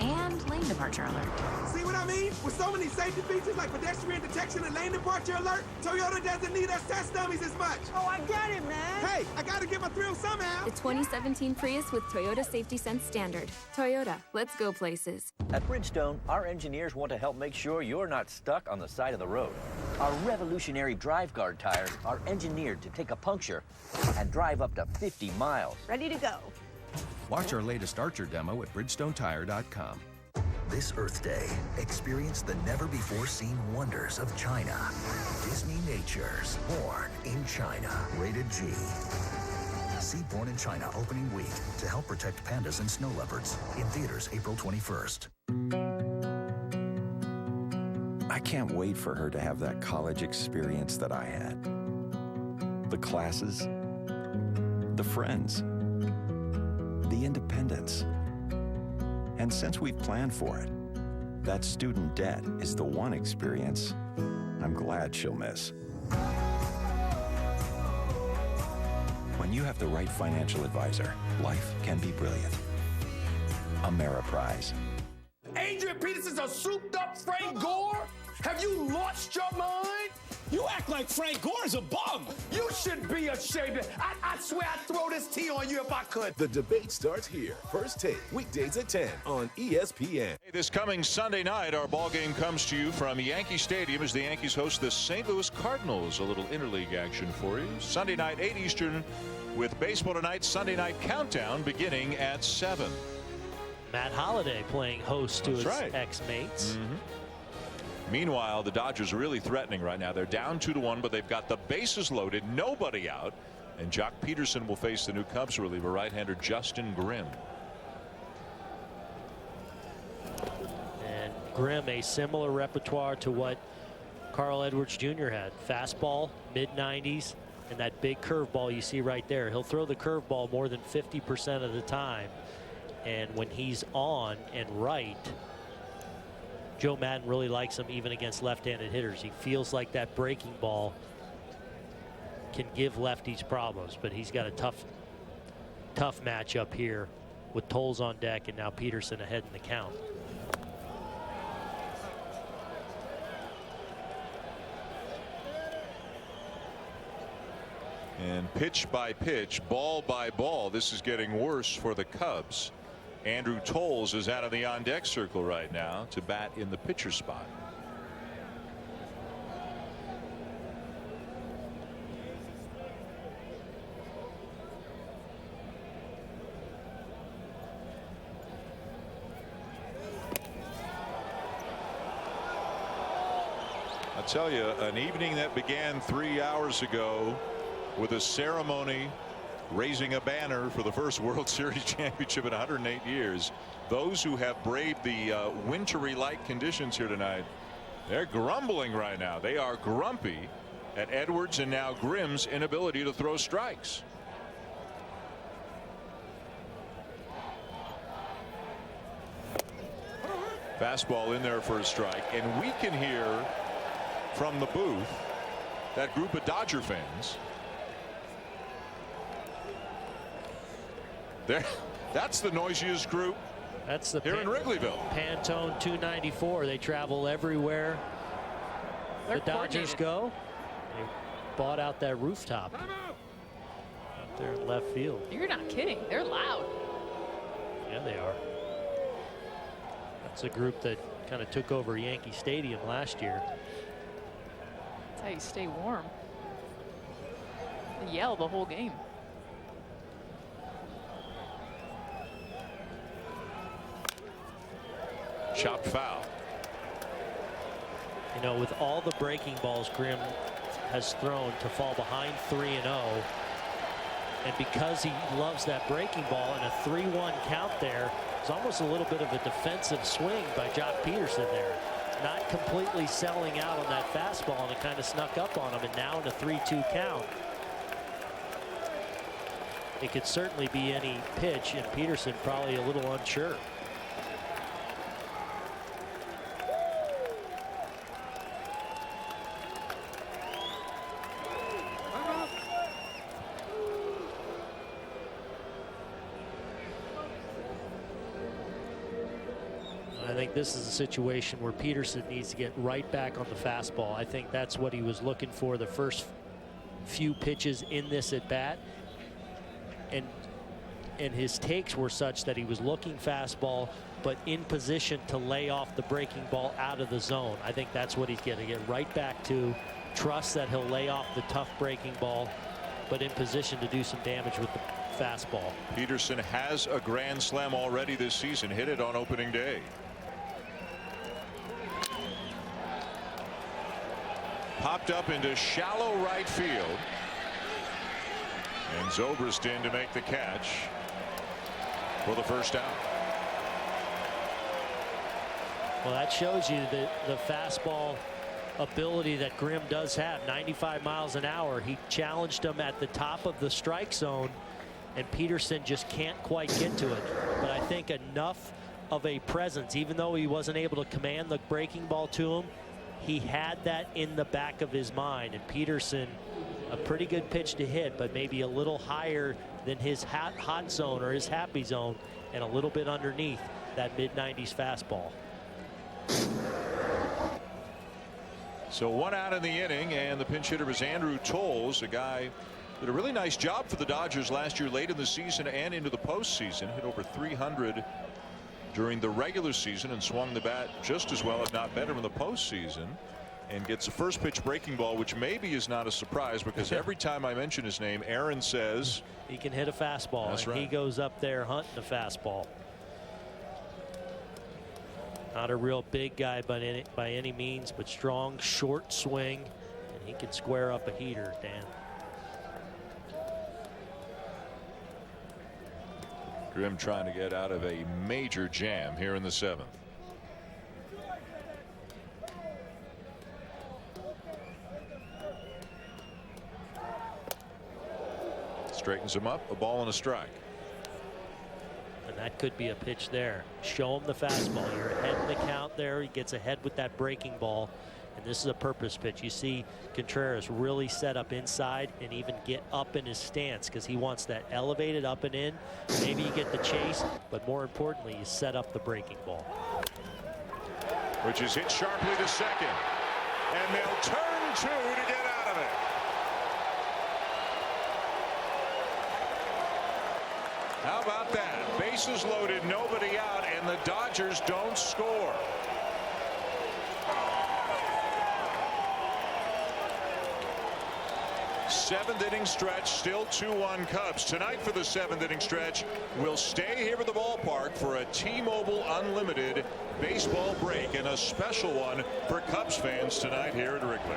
And lane departure alert. See what I mean? With so many safety features like pedestrian detection and lane departure alert, Toyota doesn't need us test dummies as much. Oh, I get it, man. Hey, I gotta get my thrill somehow. The 2017 Prius with Toyota Safety Sense Standard. Toyota, let's go places. At Bridgestone, our engineers want to help make sure you're not stuck on the side of the road. Our revolutionary drive guard tires are engineered to take a puncture and drive up to 50 miles. Ready to go. Watch our latest Archer demo at BridgestoneTire.com. This Earth Day, experience the never-before-seen wonders of China. Disney Natures, Born in China, rated G. See Born in China opening week to help protect pandas and snow leopards. In theaters April 21st. I can't wait for her to have that college experience that I had. The classes, the friends, the independence. And since we've planned for it, that student debt is the one experience I'm glad she'll miss. When you have the right financial advisor, life can be brilliant. Ameriprise. Adrian Peterson's a souped-up Frank Gore? Have you lost your mind? You act like Frank Gore's a bum. You should be ashamed. I swear I'd throw this tea on you if I could. The debate starts here. First Take, weekdays at 10 on ESPN. Hey, this coming Sunday night, our ball game comes to you from Yankee Stadium as the Yankees host the St. Louis Cardinals. A little interleague action for you. Sunday night, 8 Eastern, with Baseball Tonight, Sunday Night Countdown beginning at 7. Matt Holliday playing host to his ex-mates. Meanwhile, the Dodgers are really threatening right now. They're down 2-1, but they've got the bases loaded, nobody out. And Jock Peterson will face the new Cubs reliever, right-hander Justin Grimm. And Grimm, a similar repertoire to what Carl Edwards Jr. had. Fastball, mid-90s, and that big curveball you see right there. He'll throw the curveball more than 50% of the time. And when he's on and right, Joe Madden really likes him even against left-handed hitters. He feels like that breaking ball can give lefties problems, but he's got a tough matchup here with Tolles on deck and now Peterson ahead in the count. And pitch by pitch, ball by ball, this is getting worse for the Cubs. Andrew Tolles is out of the on-deck circle right now to bat in the pitcher spot. I tell you, an evening that began 3 hours ago with a ceremony raising a banner for the first World Series championship in 108 years. Those who have braved the wintry like conditions here tonight, they're grumbling right now. They are grumpy at Edwards and now Grimm's inability to throw strikes. Fastball in there for a strike, and we can hear from the booth that group of Dodger fans. There, that's the noisiest group. That's the here in Wrigleyville. Pantone 294. They travel everywhere. The Dodgers go. They bought out that rooftop out there in left field. You're not kidding. They're loud. Yeah, they are. That's a group that kind of took over Yankee Stadium last year. That's how you stay warm. They yell the whole game. Chopped foul. You know, with all the breaking balls Grimm has thrown to fall behind 3-0, and because he loves that breaking ball and a 3-1 count there, it's almost a little bit of a defensive swing by Jock Peterson there. Not completely selling out on that fastball, and it kind of snuck up on him, and now in a 3-2 count. It could certainly be any pitch, and Peterson probably a little unsure. I think this is a situation where Peterson needs to get right back on the fastball. I think that's what he was looking for the first few pitches in this at bat. And his takes were such that he was looking fastball, but in position to lay off the breaking ball out of the zone. I think that's what he's going to get right back to. Trust that he'll lay off the tough breaking ball, but in position to do some damage with the fastball. Peterson has a grand slam already this season, hit it on opening day. Popped up into shallow right field. And Zobrist in to make the catch for the first out. Well, that shows you the fastball ability that Grimm does have. 95 miles an hour. He challenged him at the top of the strike zone, and Peterson just can't quite get to it. But I think enough of a presence, even though he wasn't able to command the breaking ball to him, he had that in the back of his mind. And Peterson, a pretty good pitch to hit, but maybe a little higher than his hot zone or his happy zone, and a little bit underneath that mid-90s fastball. So one out in the inning, and the pinch hitter was Andrew Tolles, a guy did a really nice job for the Dodgers last year, late in the season and into the postseason. Hit over 300 during the regular season and swung the bat just as well, if not better, in the postseason. And gets a first pitch breaking ball, which maybe is not a surprise, because every time I mention his name, Aaron says he can hit a fastball. That's and right. He goes up there hunting a fastball. Not a real big guy by any means, but strong, short swing, and he can square up a heater, Dan. Grimm trying to get out of a major jam here in the 7th. Straightens him up, a ball and a strike. And that could be a pitch there. Show him the fastball. You're ahead in the count there. He gets ahead with that breaking ball. And this is a purpose pitch. You see Contreras really set up inside and even get up in his stance, because he wants that elevated up and in. Maybe you get the chase, but more importantly, you set up the breaking ball. Which is hit sharply to second. And they'll turn two to get out of it. How about that? Bases loaded, nobody out, and the Dodgers don't score. Seventh inning stretch, still 2-1 Cubs. Tonight for the 7th inning stretch, we'll stay here at the ballpark for a T-Mobile Unlimited baseball break, and a special one for Cubs fans tonight here at Wrigley.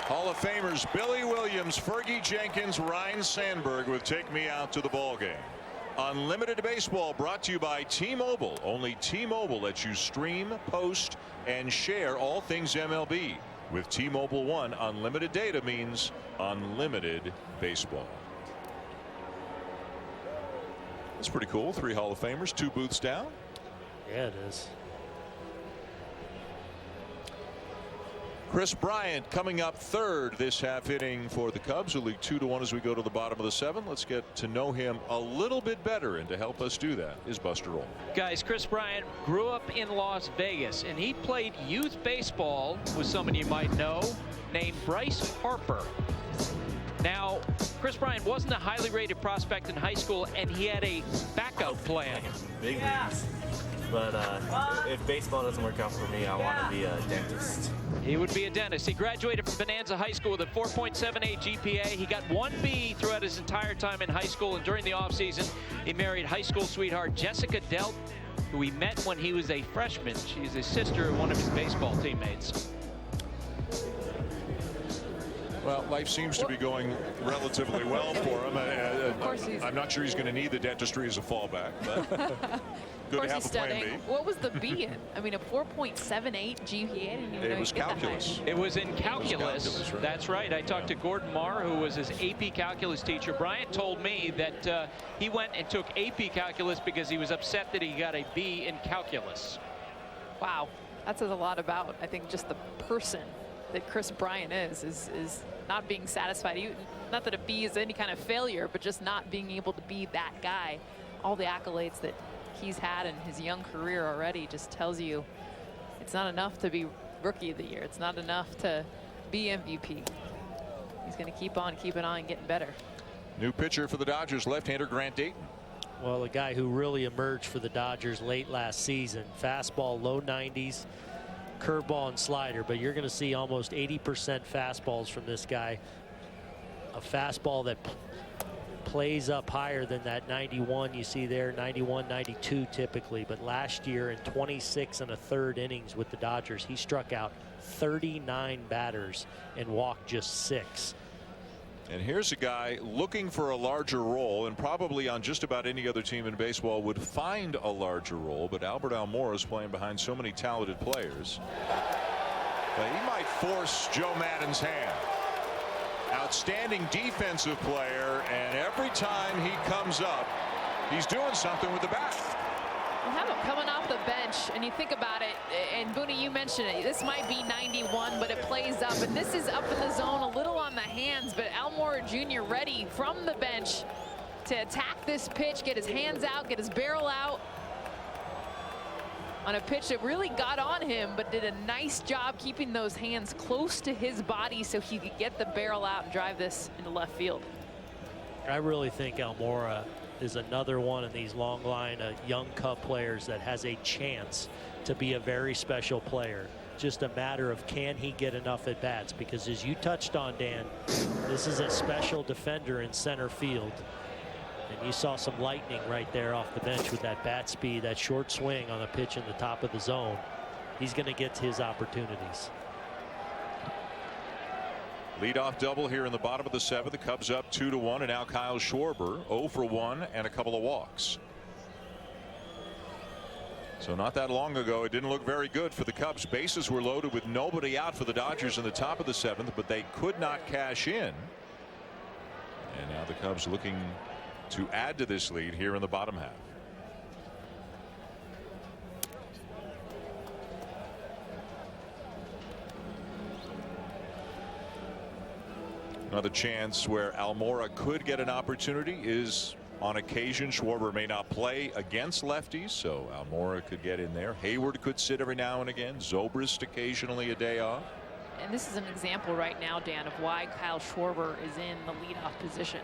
Hall of Famers Billy Williams, Fergie Jenkins, Ryne Sandberg with Take Me Out to the Ballgame. Unlimited Baseball brought to you by T-Mobile. Only T-Mobile lets you stream, post, and share all things MLB. With T-Mobile One, unlimited data means unlimited baseball. That's pretty cool. 3 Hall of Famers, 2 booths down. Yeah, it is. Chris Bryant coming up third this half inning for the Cubs, who lead 2-1 as we go to the bottom of the 7th. Let's get to know him a little bit better, and to help us do that is Buster Olney. Guys, Chris Bryant grew up in Las Vegas, and he played youth baseball with someone you might know named Bryce Harper. Now, Chris Bryant wasn't a highly rated prospect in high school, and he had a backup plan. Big leagues. but if baseball doesn't work out for me, I want to be a dentist. He would be a dentist. He graduated from Bonanza High School with a 4.78 GPA. He got 1 B throughout his entire time in high school, and during the offseason, he married high school sweetheart Jessica Delt, who he met when he was a freshman. She's a sister of one of his baseball teammates. Well, life seems to be going relatively well for him. Of course I'm not sure he's going to need the dentistry as a fallback, but good to have a plan B. What was the B in? I mean, a 4.78 GPA. I didn't even know It was calculus. It was in calculus. Right? That's right. I talked to Gordon Marr, who was his AP calculus teacher. Bryant told me that he went and took AP calculus because he was upset that he got a B in calculus. Wow, that says a lot about, I think, just the person that Chris Bryant is not being satisfied. Not that a B is any kind of failure, but just not being able to be that guy. All the accolades that he's had in his young career already just tells you it's not enough to be Rookie of the Year. It's not enough to be MVP. He's going to keep on keeping on and getting better. New pitcher for the Dodgers, left-hander Grant Dayton. Well, a guy who really emerged for the Dodgers late last season. Fastball, low 90s. Curveball and slider, but you're going to see almost 80% fastballs from this guy. A fastball that plays up higher than that 91 you see there, 91, 92 typically. But last year in 26 1/3 innings with the Dodgers, he struck out 39 batters and walked just 6. And here's a guy looking for a larger role, and probably on just about any other team in baseball would find a larger role, but Albert Almora is playing behind so many talented players that he might force Joe Maddon's hand. Outstanding defensive player, and every time he comes up, he's doing something with the bat. You have him coming off the bench, and you think about it, and Boone, you mentioned it, this might be 91, but it plays up, and this is up in the zone, a little on the hands, but Almora Jr. ready from the bench to attack this pitch, get his hands out, get his barrel out on a pitch that really got on him, but did a nice job keeping those hands close to his body so he could get the barrel out and drive this into left field. I really think Almora is another one of these long line of young Cub players that has a chance to be a very special player. Just a matter of can he get enough at bats, because as you touched on, Dan, this is a special defender in center field, and you saw some lightning right there off the bench with that bat speed, that short swing on a pitch in the top of the zone. He's going to get his opportunities. Leadoff double here in the bottom of the 7th. The Cubs up 2-1, and now Kyle Schwarber 0 for 1 and a couple of walks. So not that long ago, it didn't look very good for the Cubs. Bases were loaded with nobody out for the Dodgers in the top of the 7th, but they could not cash in. And now the Cubs looking to add to this lead here in the bottom half. Another chance where Almora could get an opportunity is on occasion. Schwarber may not play against lefties, so Almora could get in there. Heyward could sit every now and again. Zobrist occasionally a day off. And this is an example right now, Dan, of why Kyle Schwarber is in the leadoff position.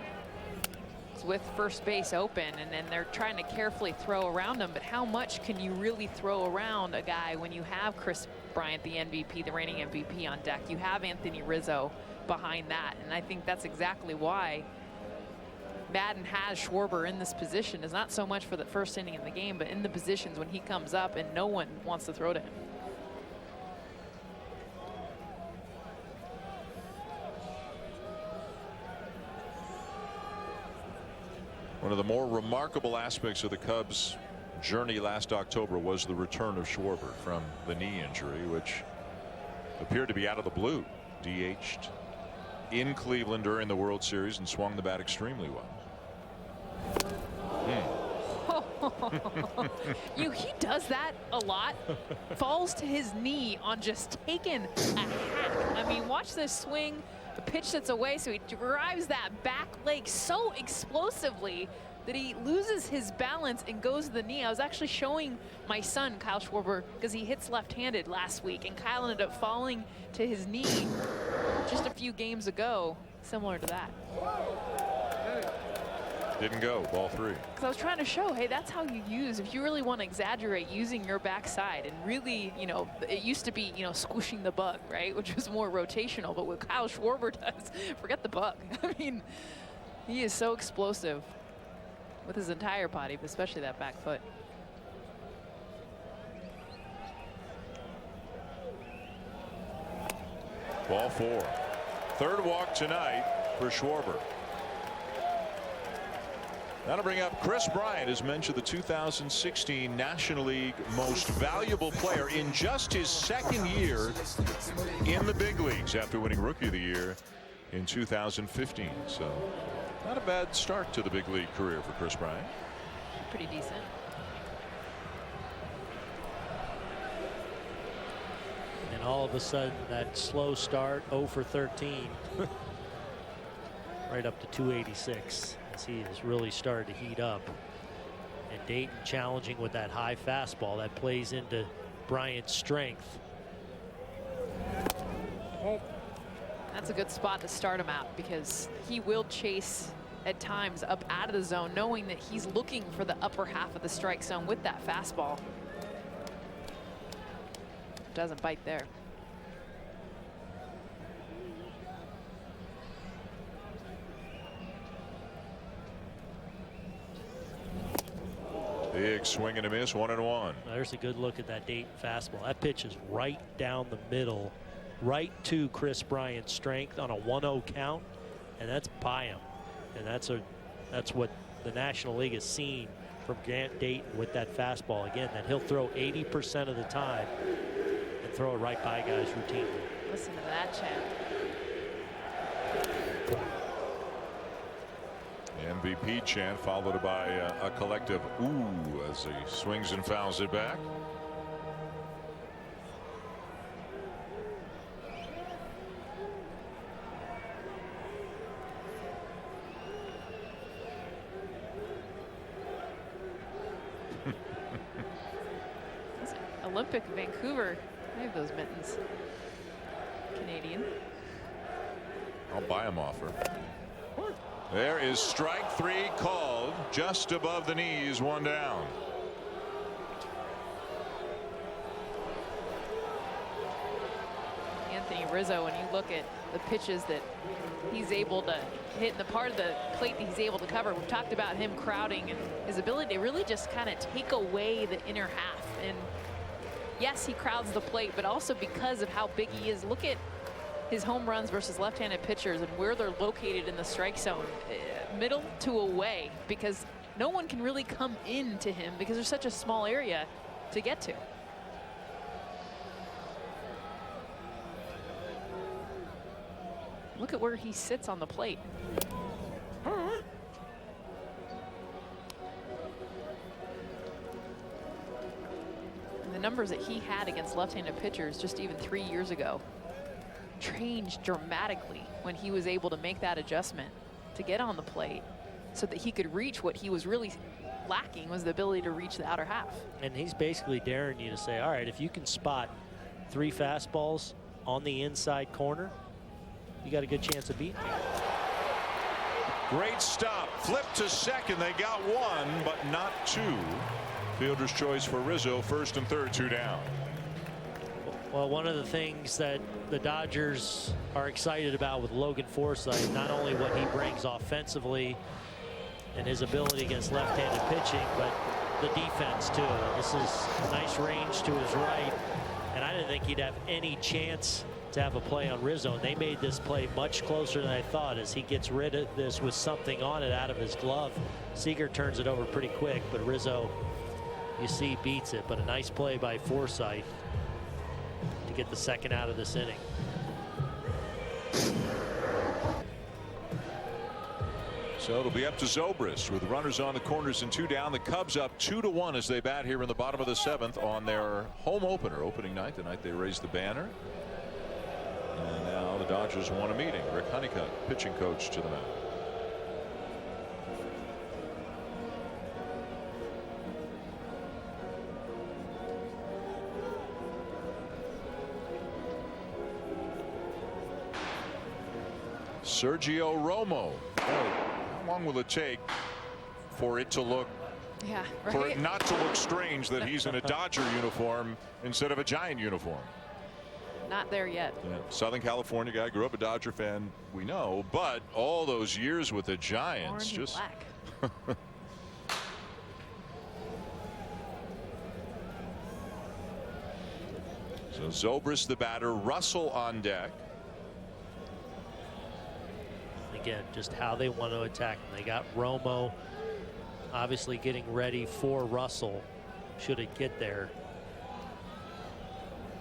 It's with first base open, and then they're trying to carefully throw around him. But how much can you really throw around a guy when you have Chris Bryant, the MVP, the reigning MVP, on deck? You have Anthony Rizzo behind that, and I think that's exactly why Madden has Schwarber in this position, is not so much for the first inning in the game, but in the positions when he comes up and no one wants to throw to him. One of the more remarkable aspects of the Cubs' journey last October was the return of Schwarber from the knee injury, which appeared to be out of the blue. DH'd in Cleveland during the World Series and swung the bat extremely well. He does that a lot. Falls to his knee on just taking a hack. I mean, watch this swing. The pitch that's away, so he drives that back leg so explosively that he loses his balance and goes to the knee. I was actually showing my son, Kyle Schwarber, because he hits left-handed last week, and Kyle ended up falling to his knee just a few games ago, similar to that. Didn't go. Ball 3. Because I was trying to show, hey, that's how you use, if you really want to exaggerate using your backside and really, you know, it used to be, you know, squishing the bug, right, which was more rotational. But what Kyle Schwarber does, forget the bug. I mean, he is so explosive with his entire body, but especially that back foot. Ball 4. Third walk tonight for Schwarber. That'll bring up Chris Bryant, as mentioned, the 2016 National League Most Valuable Player in just his second year in the big leagues after winning Rookie of the Year in 2015. So not a bad start to the big league career for Chris Bryant. Pretty decent. And all of a sudden, that slow start, 0 for 13, right up to 286. As he has really started to heat up. And Dayton challenging with that high fastball that plays into Bryant's strength. That's a good spot to start him out, because he will chase at times up out of the zone, knowing that he's looking for the upper half of the strike zone with that fastball. Doesn't bite there. Big swing and a miss, 1-1. There's a good look at that Dayton fastball. That pitch is right down the middle, right to Chris Bryant's strength on a 1-0 count, and that's by him. And that's what the National League has seen from Grant Dayton with that fastball. Again, that he'll throw 80% of the time and throw it right by guys routinely. Listen to that chant. MVP chant followed by a collective ooh as he swings and fouls it back. Olympic Vancouver. I have those mittens. Canadian. I'll buy him offer. There is strike 3 called, just above the knees, 1 down. Anthony Rizzo, when you look at the pitches that he's able to hit and the part of the plate that he's able to cover, we've talked about him crowding and his ability to really just kind of take away the inner half. And yes, he crowds the plate, but also because of how big he is, look at his home runs versus left-handed pitchers and where they're located in the strike zone, middle to away, because no one can really come into him because there's such a small area to get to. Look at where he sits on the plate. And the numbers that he had against left-handed pitchers just even 3 years ago changed dramatically when he was able to make that adjustment to get on the plate so that he could reach what he was really lacking, was the ability to reach the outer half. And he's basically daring you to say, all right, if you can spot 3 fastballs on the inside corner, you got a good chance of beating me. Great stop. Flip to second. They got 1, but not 2. Fielder's choice for Rizzo. First and third, 2 down. Well, one of the things that the Dodgers are excited about with Logan Forsythe, not only what he brings offensively and his ability against left-handed pitching, but the defense too. This is nice range to his right, and I didn't think he'd have any chance to have a play on Rizzo. And they made this play much closer than I thought, as he gets rid of this with something on it out of his glove. Seager turns it over pretty quick, but Rizzo, you see, beats it. But a nice play by Forsythe to get the second out of this inning. So it'll be up to Zobrist with runners on the corners and 2 down. The Cubs up 2-1 as they bat here in the bottom of the 7th on their home opener, opening night. The night they raised the banner. And now the Dodgers want a meeting. Rick Honeycutt, pitching coach, to the mound. Sergio Romo. How long will it take for it to look, yeah, right? for it not to look strange that he's in a Dodger uniform instead of a Giant uniform. Not there yet. Yeah. Southern California guy, grew up a Dodger fan, we know, but all those years with the Giants, Orange just and black. So Zobrist the batter, Russell on deck. Again, just how they want to attack him. They got Romo obviously getting ready for Russell should it get there.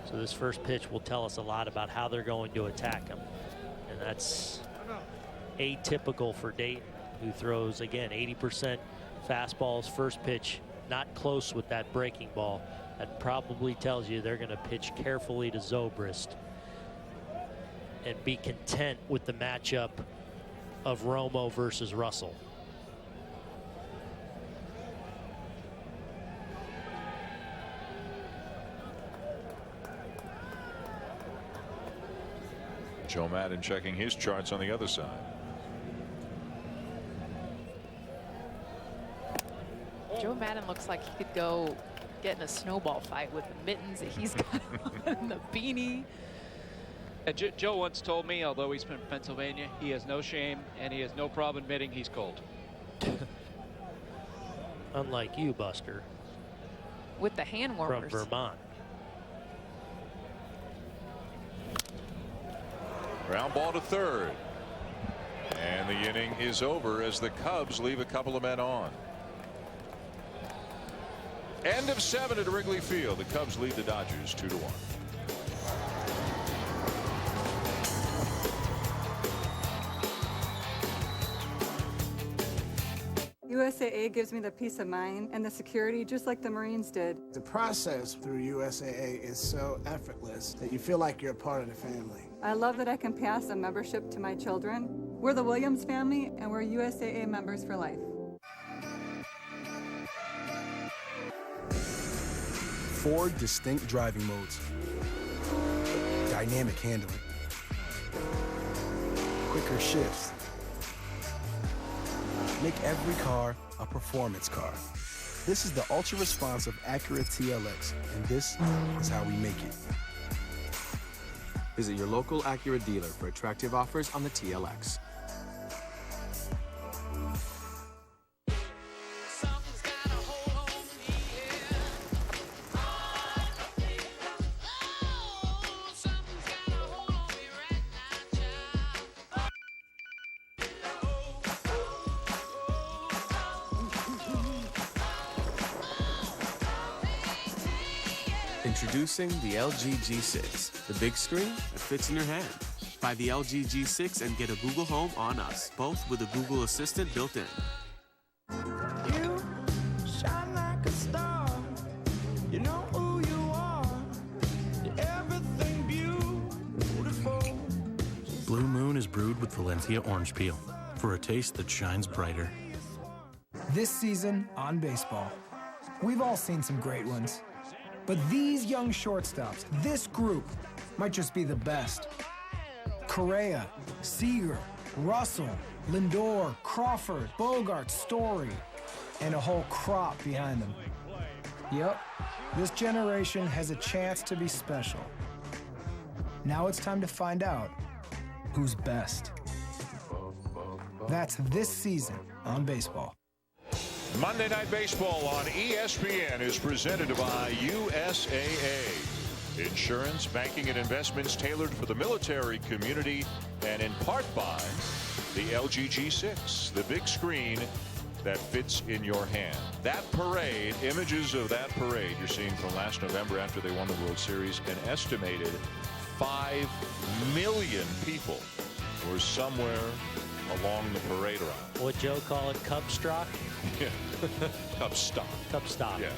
So this first pitch will tell us a lot about how they're going to attack him. And that's atypical for Dayton, who throws, again, 80% fastballs. First pitch, not close with that breaking ball. That probably tells you they're going to pitch carefully to Zobrist and be content with the matchup of Romo versus Russell. Joe Madden checking his charts on the other side. Joe Madden looks like he could go get in a snowball fight with the mittens that he's got on and the beanie. Joe once told me, although he's from Pennsylvania, he has no shame and he has no problem admitting he's cold. Unlike you, Buster. With the hand warmers. From Vermont. Ground ball to third. And the inning is over as the Cubs leave a couple of men on. End of 7 at Wrigley Field. The Cubs lead the Dodgers 2-1. USAA gives me the peace of mind and the security just like the Marines did. The process through USAA is so effortless that you feel like you're a part of the family. I love that I can pass a membership to my children. We're the Williams family and we're USAA members for life. 4 distinct driving modes. Dynamic handling. Quicker shifts. Make every car a performance car. This is the ultra-responsive Acura TLX, and this is how we make it. Visit your local Acura dealer for attractive offers on the TLX. Introducing the LG G6, the big screen that fits in your hand. Buy the LG G6 and get a Google Home on us, both with a Google Assistant built in. You shine like a star. You know who you are. You're everything beautiful. Blue Moon is brewed with Valencia orange peel for a taste that shines brighter. This season on baseball, we've all seen some great ones. But these young shortstops, this group, might just be the best. Correa, Seager, Russell, Lindor, Crawford, Bogart, Story, and a whole crop behind them. Yep, this generation has a chance to be special. Now it's time to find out who's best. That's this season on baseball. Monday Night Baseball on ESPN is presented by USAA. Insurance, banking, and investments tailored for the military community, and in part by the LG G6, the big screen that fits in your hand. That parade, images of that parade you're seeing from last November after they won the World Series, an estimated 5 million people were somewhere along the parade route. What Joe call it, Cub stock? Yeah. Cub stock. Cub stock. Yeah.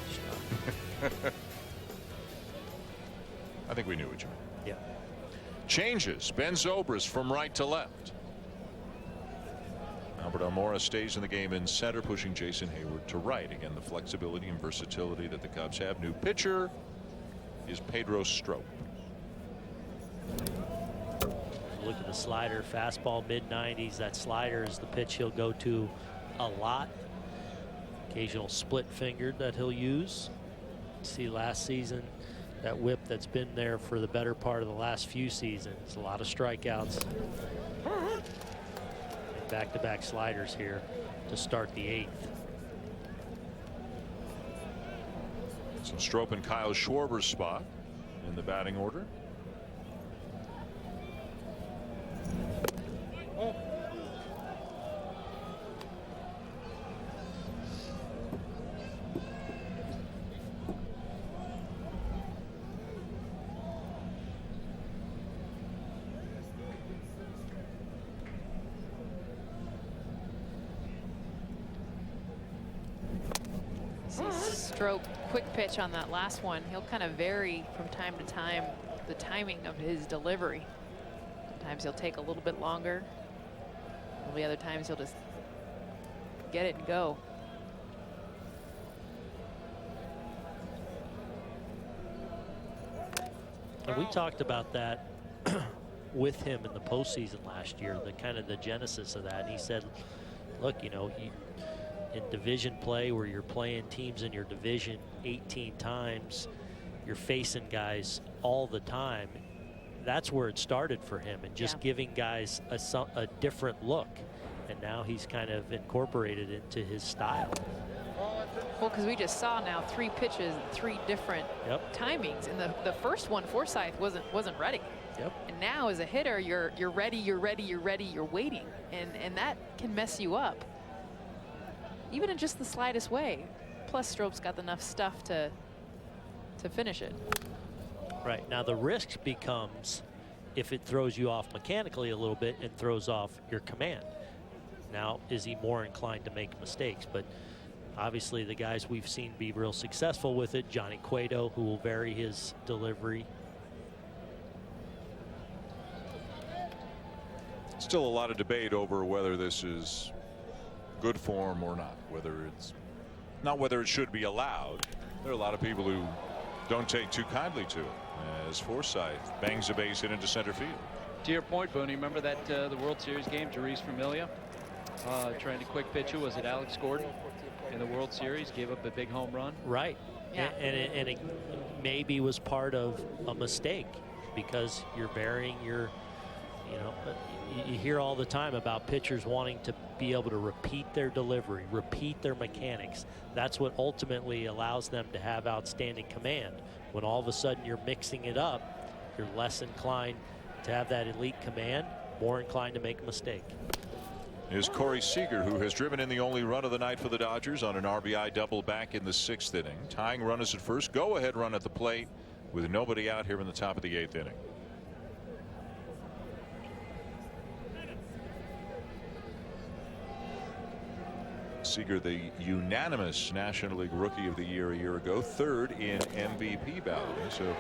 I think we knew what you meant. Yeah. Changes. Ben Zobrist from right to left. Albert Almora stays in the game in center, pushing Jason Heyward to right. Again, the flexibility and versatility that the Cubs have. New pitcher is Pedro Strop. Look at the slider, fastball mid-90s. That slider is the pitch he'll go to a lot. Occasional split fingered that he'll use. See last season, that whip that's been there for the better part of the last few seasons. A lot of strikeouts. And back-to-back sliders here to start the 8th. So Strop and Kyle Schwarber's spot in the batting order. Strop, quick pitch on that last one. He'll kind of vary from time to time the timing of his delivery. Sometimes he'll take a little bit longer. The other times he'll just get it and go. And we talked about that with him in the postseason last year, the kind of the genesis of that. And he said, look, you know, in division play where you're playing teams in your division 18 times, you're facing guys all the time. That's where it started for him, and just giving guys a different look. And now he's kind of incorporated into his style. Well, because we just saw now 3 pitches, 3 different timings. And the first one, Forsythe wasn't ready. And now as a hitter, you're ready, you're waiting. And that can mess you up, even in just the slightest way. Plus Strop's got enough stuff to finish it. Right, now the risk becomes if it throws you off mechanically a little bit and throws off your command. Now, is he more inclined to make mistakes? But obviously the guys we've seen be real successful with it, Johnny Cueto, who will vary his delivery. Still a lot of debate over whether this is good form or not, whether it should be allowed. There are a lot of people who don't take too kindly to it, as Forsythe bangs a base hit into center field. To your point, Boone, you remember that the World Series game, Jeurys Familia trying to quick pitch it? Was it Alex Gordon in the World Series? Gave up a big home run. Right. Yeah. And it maybe was part of a mistake, because you're varying your, you know, you hear all the time about pitchers wanting to be able to repeat their delivery, repeat their mechanics. That's what ultimately allows them to have outstanding command. When all of a sudden you're mixing it up, you're less inclined to have that elite command, more inclined to make a mistake. Is Corey Seager, who has driven in the only run of the night for the Dodgers on an RBI double back in the 6th inning. Tying runners at first, go-ahead run at the plate with nobody out here in the top of the 8th inning. Seager, the unanimous National League Rookie of the Year a year ago, 3rd in MVP balloting. So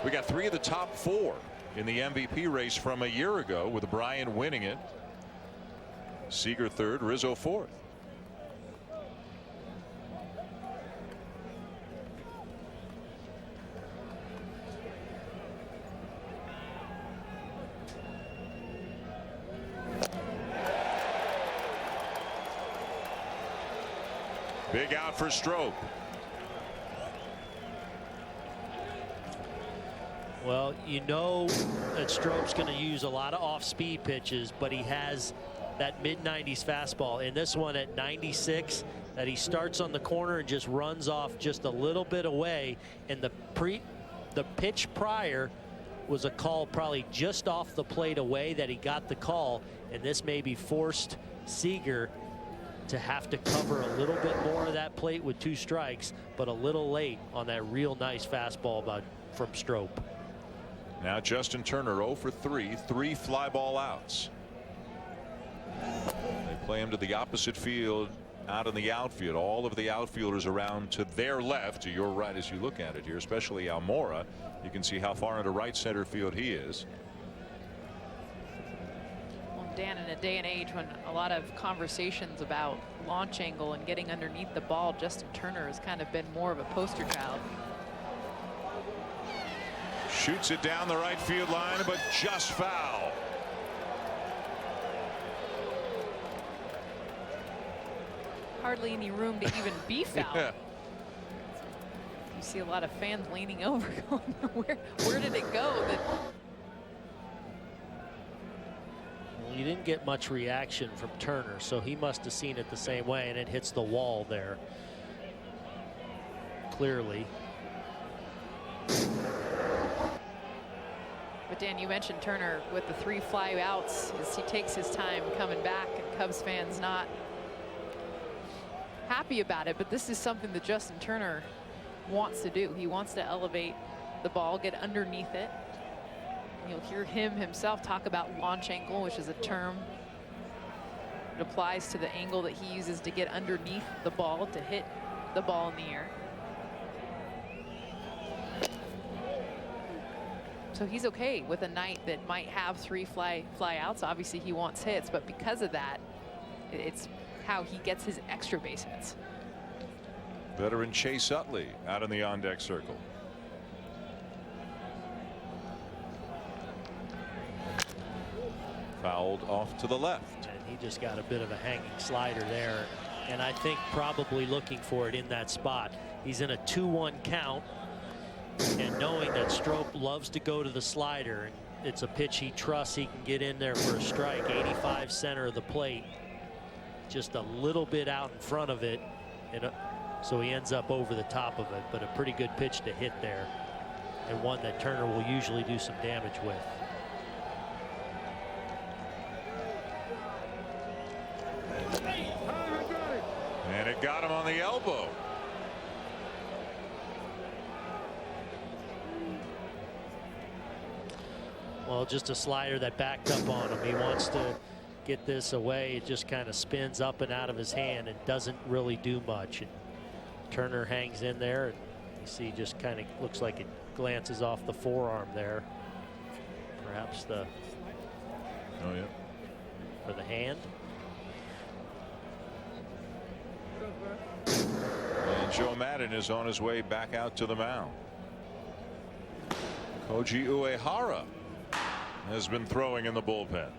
we got 3 of the top 4 in the MVP race from a year ago, with Bryant winning it. Seager 3rd, Rizzo 4th. Big out for Strop. Well, you know that Strop's going to use a lot of off-speed pitches, but he has that mid-90s fastball. In this one at 96, that he starts on the corner and just runs off just a little bit away. And the pitch prior was a call probably just off the plate away that he got the call, and this maybe forced Seager to have to cover a little bit more of that plate with 2 strikes, but a little late on that real nice fastball from Strop. Now Justin Turner 0 for 3, 3 fly ball outs. They play him to the opposite field, out in the outfield. All of the outfielders around to their left, to your right as you look at it here, especially Almora. You can see how far into right center field he is. Dan, in a day and age when a lot of conversations about launch angle and getting underneath the ball, Justin Turner has kind of been more of a poster child. Shoots it down the right field line, but just foul. Hard hardly any room to even be fouled. Yeah. You see a lot of fans leaning over going, where did it go? Well, you didn't get much reaction from Turner, so he must have seen it the same way, and it hits the wall there. Clearly. But Dan, you mentioned Turner with the 3 flyouts as he takes his time coming back, and Cubs fans not happy about it. But this is something that Justin Turner wants to do. He wants to elevate the ball, get underneath it. You'll hear him himself talk about launch angle, which is a term that applies to the angle that he uses to get underneath the ball to hit the ball in the air. So he's okay with a night that might have 3 flyouts. Obviously he wants hits, but because of that, it's how he gets his extra base hits. Veteran Chase Utley out in the on-deck circle. Fouled off to the left. And he just got a bit of a hanging slider there, and I think probably looking for it in that spot. He's in a 2-1 count, and knowing that Strop loves to go to the slider, and it's a pitch he trusts he can get in there for a strike. 85 center of the plate, just a little bit out in front of it, and so he ends up over the top of it. But a pretty good pitch to hit there, and one that Turner will usually do some damage with. And it got him on the elbow. Well, just a slider that backed up on him. He wants to get this away. It just kind of spins up and out of his hand and doesn't really do much. And Turner hangs in there, and you see just kind of looks like it glances off the forearm there. Perhaps the for the hand. And Joe Madden is on his way back out to the mound. Koji Uehara has been throwing in the bullpen.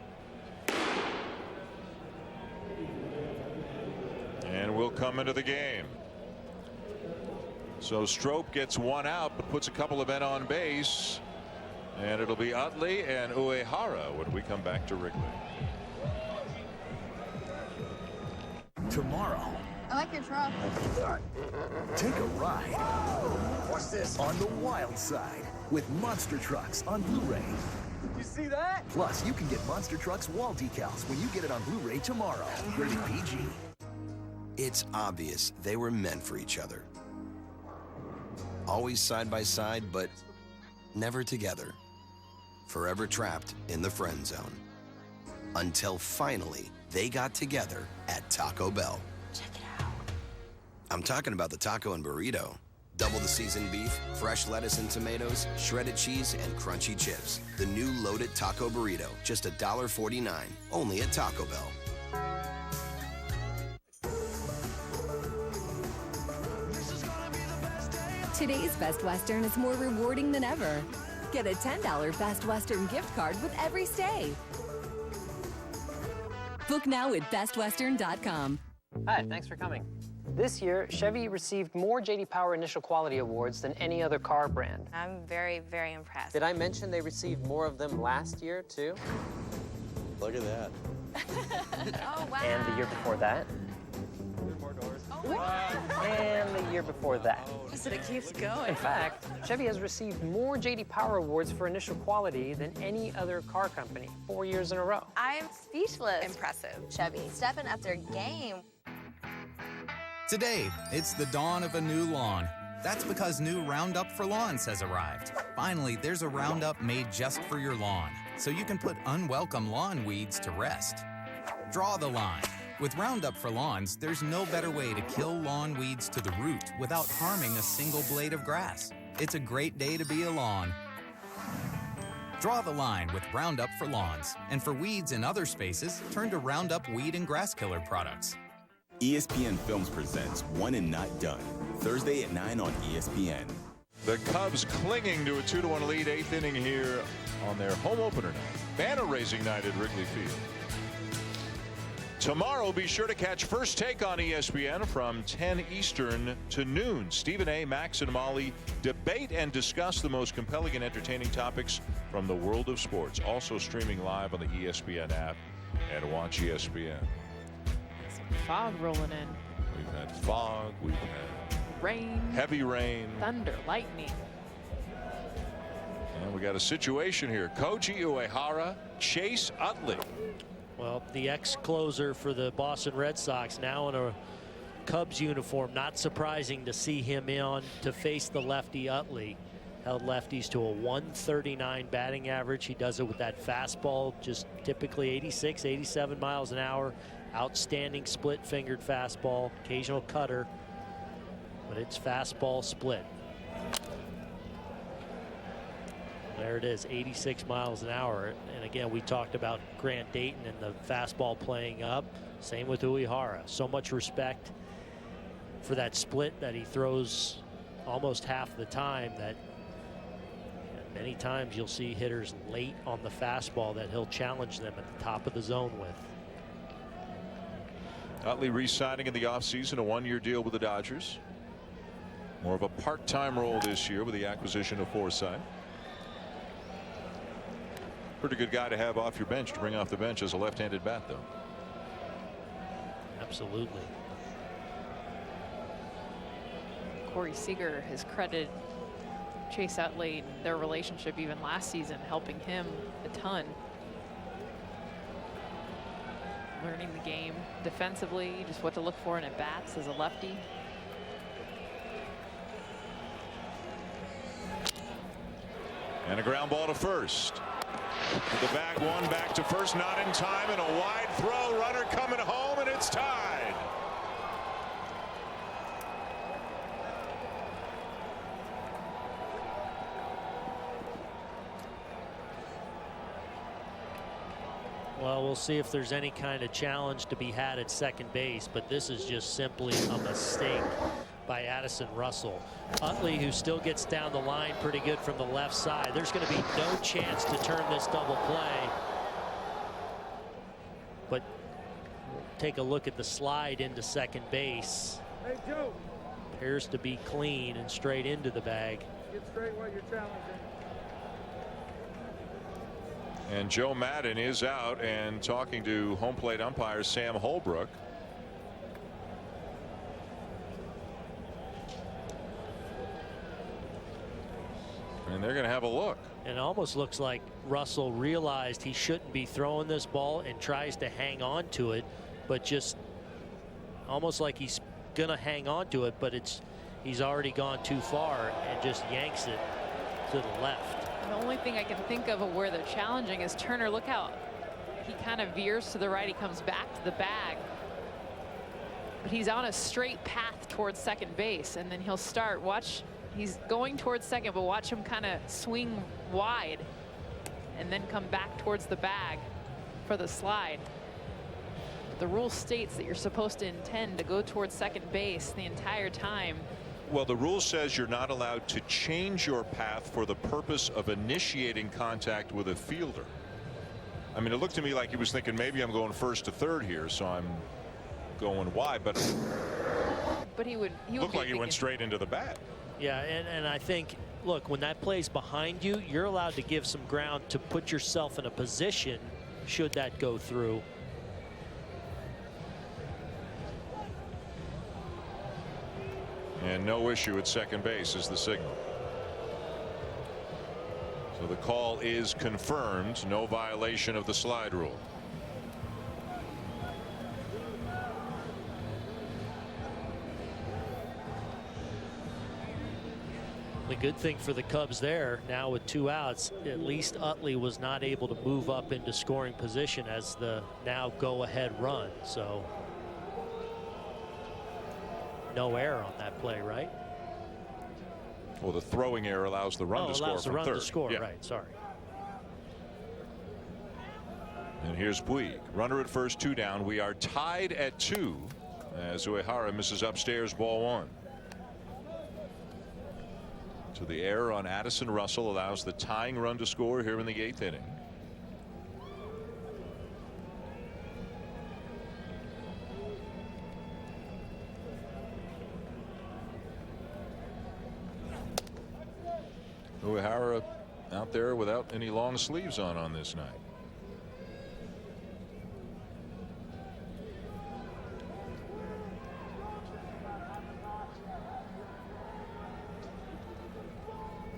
And will come into the game. So Strop gets 1 out, but puts a couple of men on base. And it'll be Utley and Uehara when we come back to Wrigley. Tomorrow, I like your truck. take a ride. What's this? On the wild side with Monster Trucks on Blu-ray. You see that? Plus, you can get Monster Trucks wall decals when you get it on Blu-ray tomorrow. Rated PG. It's obvious they were meant for each other. Always side by side, but never together. Forever trapped in the friend zone. Until finally, they got together at Taco Bell. Check it out. I'm talking about the taco and burrito. Double the seasoned beef, fresh lettuce and tomatoes, shredded cheese, and crunchy chips. The new loaded taco burrito, just $1.49, only at Taco Bell. Today's Best Western is more rewarding than ever. Get a $10 Best Western gift card with every stay. Book now at bestwestern.com. Hi, thanks for coming. This year, Chevy received more J.D. Power Initial Quality Awards than any other car brand. I'm very, very impressed. Did I mention they received more of them last year, too? Look at that. Oh, wow. And the year before that. More doors. And the year before that. So it keeps going. In fact, Chevy has received more J.D. Power Awards for initial quality than any other car company, 4 years in a row. I'm speechless. Impressive. Chevy, stepping up their game. Today, it's the dawn of a new lawn. That's because new Roundup for Lawns has arrived. Finally, there's a Roundup made just for your lawn, so you can put unwelcome lawn weeds to rest. Draw the line. With Roundup for Lawns, there's no better way to kill lawn weeds to the root without harming a single blade of grass. It's a great day to be a lawn. Draw the line with Roundup for Lawns. And for weeds in other spaces, turn to Roundup Weed and Grass Killer products. ESPN Films presents One and Not Done, Thursday at 9 on ESPN. The Cubs clinging to a 2-1 lead, 8th inning here on their home opener night. Banner raising night at Wrigley Field. Tomorrow, be sure to catch First Take on ESPN from 10 Eastern to noon. Stephen A., Max, and Molly debate and discuss the most compelling and entertaining topics from the world of sports. Also streaming live on the ESPN app and Watch ESPN. Some fog rolling in. We've had fog. We've had rain. Heavy rain. Thunder, lightning. And we got a situation here. Koji Uehara, Chase Utley. Well, the ex-closer for the Boston Red Sox now in a Cubs uniform. Not surprising to see him on to face the lefty Utley. Held lefties to a 139 batting average. He does it with that fastball, just typically 86, 87 miles an hour. Outstanding split-fingered fastball, occasional cutter, but it's fastball split. There it is, 86 miles an hour. And again, we talked about Grant Dayton and the fastball playing up. Same with Uehara. So much respect for that split that he throws almost half the time, that many times you'll see hitters late on the fastball that he'll challenge them at the top of the zone with. Utley re-signing in the offseason, a one-year deal with the Dodgers. More of a part-time role this year with the acquisition of Forsythe. Pretty good guy to have off your bench, to bring off the bench as a left-handed bat, though. Absolutely. Corey Seager has credited Chase Utley and their relationship even last season, helping him a ton. Learning the game defensively, just what to look for in at bats as a lefty. And a ground ball to first. The bag one, back to first, not in time, and a wide throw. Runner coming home, and it's tied. Well, we'll see if there's any kind of challenge to be had at second base, but this is just simply a mistake by Addison Russell. Utley, who still gets down the line pretty good from the left side. There's going to be no chance to turn this double play. But take a look at the slide into second base. Hey, Joe. Appears to be clean and straight into the bag. Get straight while you're challenging. And Joe Madden is out and talking to home plate umpire Sam Holbrook. And they're going to have a look. And it almost looks like Russell realized he shouldn't be throwing this ball and tries to hang on to it, but just almost like he's going to hang on to it, but he's already gone too far and just yanks it to the left. The only thing I can think of where they're challenging is Turner. Look how he kind of veers to the right. He comes back to the bag, but he's on a straight path towards second base, and then he'll start. Watch, he's going towards second, but watch him kind of swing wide and then come back towards the bag for the slide. The rule states that you're supposed to intend to go towards second base the entire time. Well, the rule says you're not allowed to change your path for the purpose of initiating contact with a fielder. I mean, it looked to me like he was thinking maybe I'm going first to third here, so I'm going wide, but he would look like he went straight into the bat. Yeah, and I think, look, when that play's behind you, you're allowed to give some ground to put yourself in a position should that go through. And no issue at second base is the signal. So the call is confirmed. No violation of the slide rule. The good thing for the Cubs there, now with 2 outs, at least Utley was not able to move up into scoring position as the now go-ahead run. So no error on that play, right? Well, the throwing error allows the run to score allows the from run third. to score, Yeah. right, sorry. And here's Puig. Runner at first, 2 down. We are tied at 2 as Uehara misses upstairs, ball 1. So the error on Addison Russell allows the tying run to score here in the 8th inning. Uehara out there without any long sleeves on this night.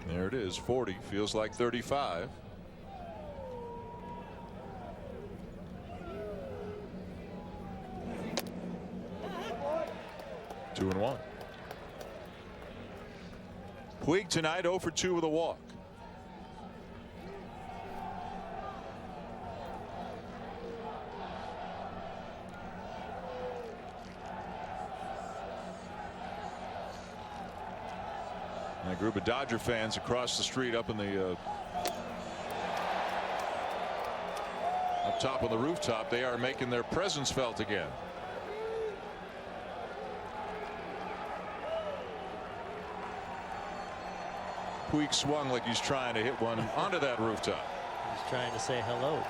There it is, 40, feels like 35. Two and one. Puig tonight 0 for 2 with a walk. And a group of Dodger fans across the street up in the up top on the rooftop, they are making their presence felt again. Puig swung like he's trying to hit one onto that rooftop. He's trying to say hello.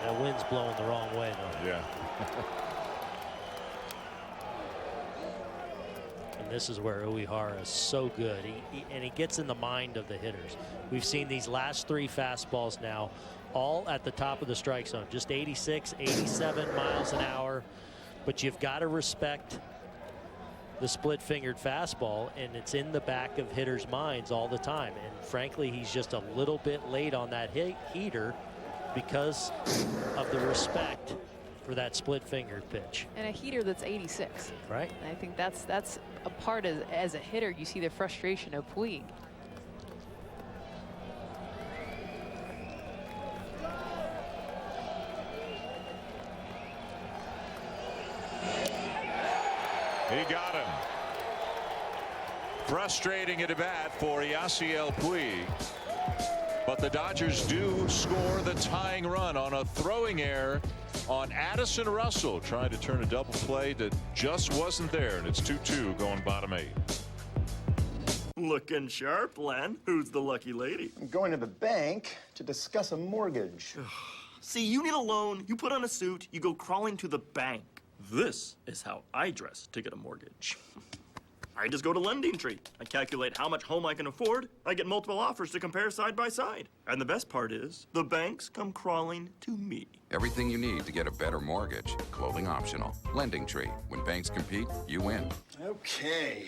That wind's blowing the wrong way, though. Yeah. And this is where Uehara is so good. He gets in the mind of the hitters. We've seen these last 3 fastballs now, all at the top of the strike zone, just 86, 87 miles an hour. But you've got to respect the split-fingered fastball, and it's in the back of hitters' minds all the time. And frankly, he's just a little bit late on that heater because of the respect for that split-fingered pitch. And a heater that's 86. Right. And I think that's a part of, as a hitter, you see the frustration of Puig. He got him. Frustrating at bat for Yasiel Puig. But the Dodgers do score the tying run on a throwing error on Addison Russell, trying to turn a double play that just wasn't there, and it's 2-2 going bottom 8. Looking sharp, Len. Who's the lucky lady? I'm going to the bank to discuss a mortgage. See, you need a loan, you put on a suit, you go crawling to the bank. This is how I dress to get a mortgage. I just go to LendingTree. I calculate how much home I can afford. I get multiple offers to compare side by side. And the best part is, the banks come crawling to me. Everything you need to get a better mortgage. Clothing optional. LendingTree. When banks compete, you win. Okay.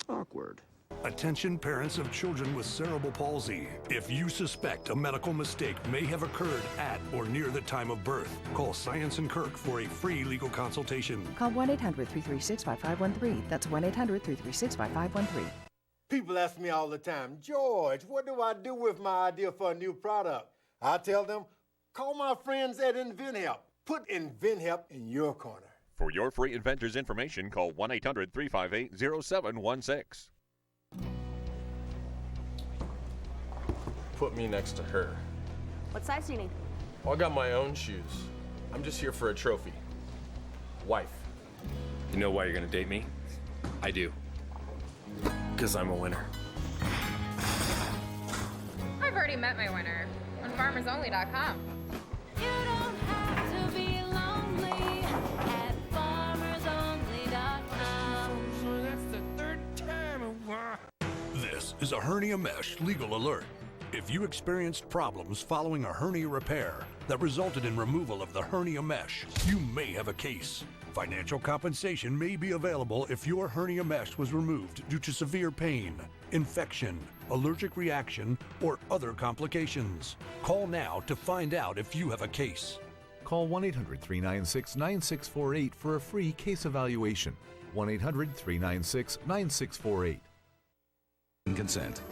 Awkward. Attention parents of children with cerebral palsy. If you suspect a medical mistake may have occurred at or near the time of birth, call Science and Kirk for a free legal consultation. Call 1-800-336-5513. That's 1-800-336-5513. People ask me all the time, George, what do I do with my idea for a new product? I tell them, call my friends at InventHelp. Put InventHelp in your corner. For your free inventor's information, call 1-800-358-0716. Put me next to her. What size do you need? Oh, I got my own shoes. I'm just here for a trophy. Wife. You know why you're gonna date me? I do. Because I'm a winner. I've already met my winner on FarmersOnly.com. You don't have to be lonely at FarmersOnly.com. So that's the 3rd time. This is a hernia mesh legal alert. If you experienced problems following a hernia repair that resulted in removal of the hernia mesh, you may have a case. Financial compensation may be available if your hernia mesh was removed due to severe pain, infection, allergic reaction, or other complications. Call now to find out if you have a case. Call 1-800-396-9648 for a free case evaluation. 1-800-396-9648. Consent.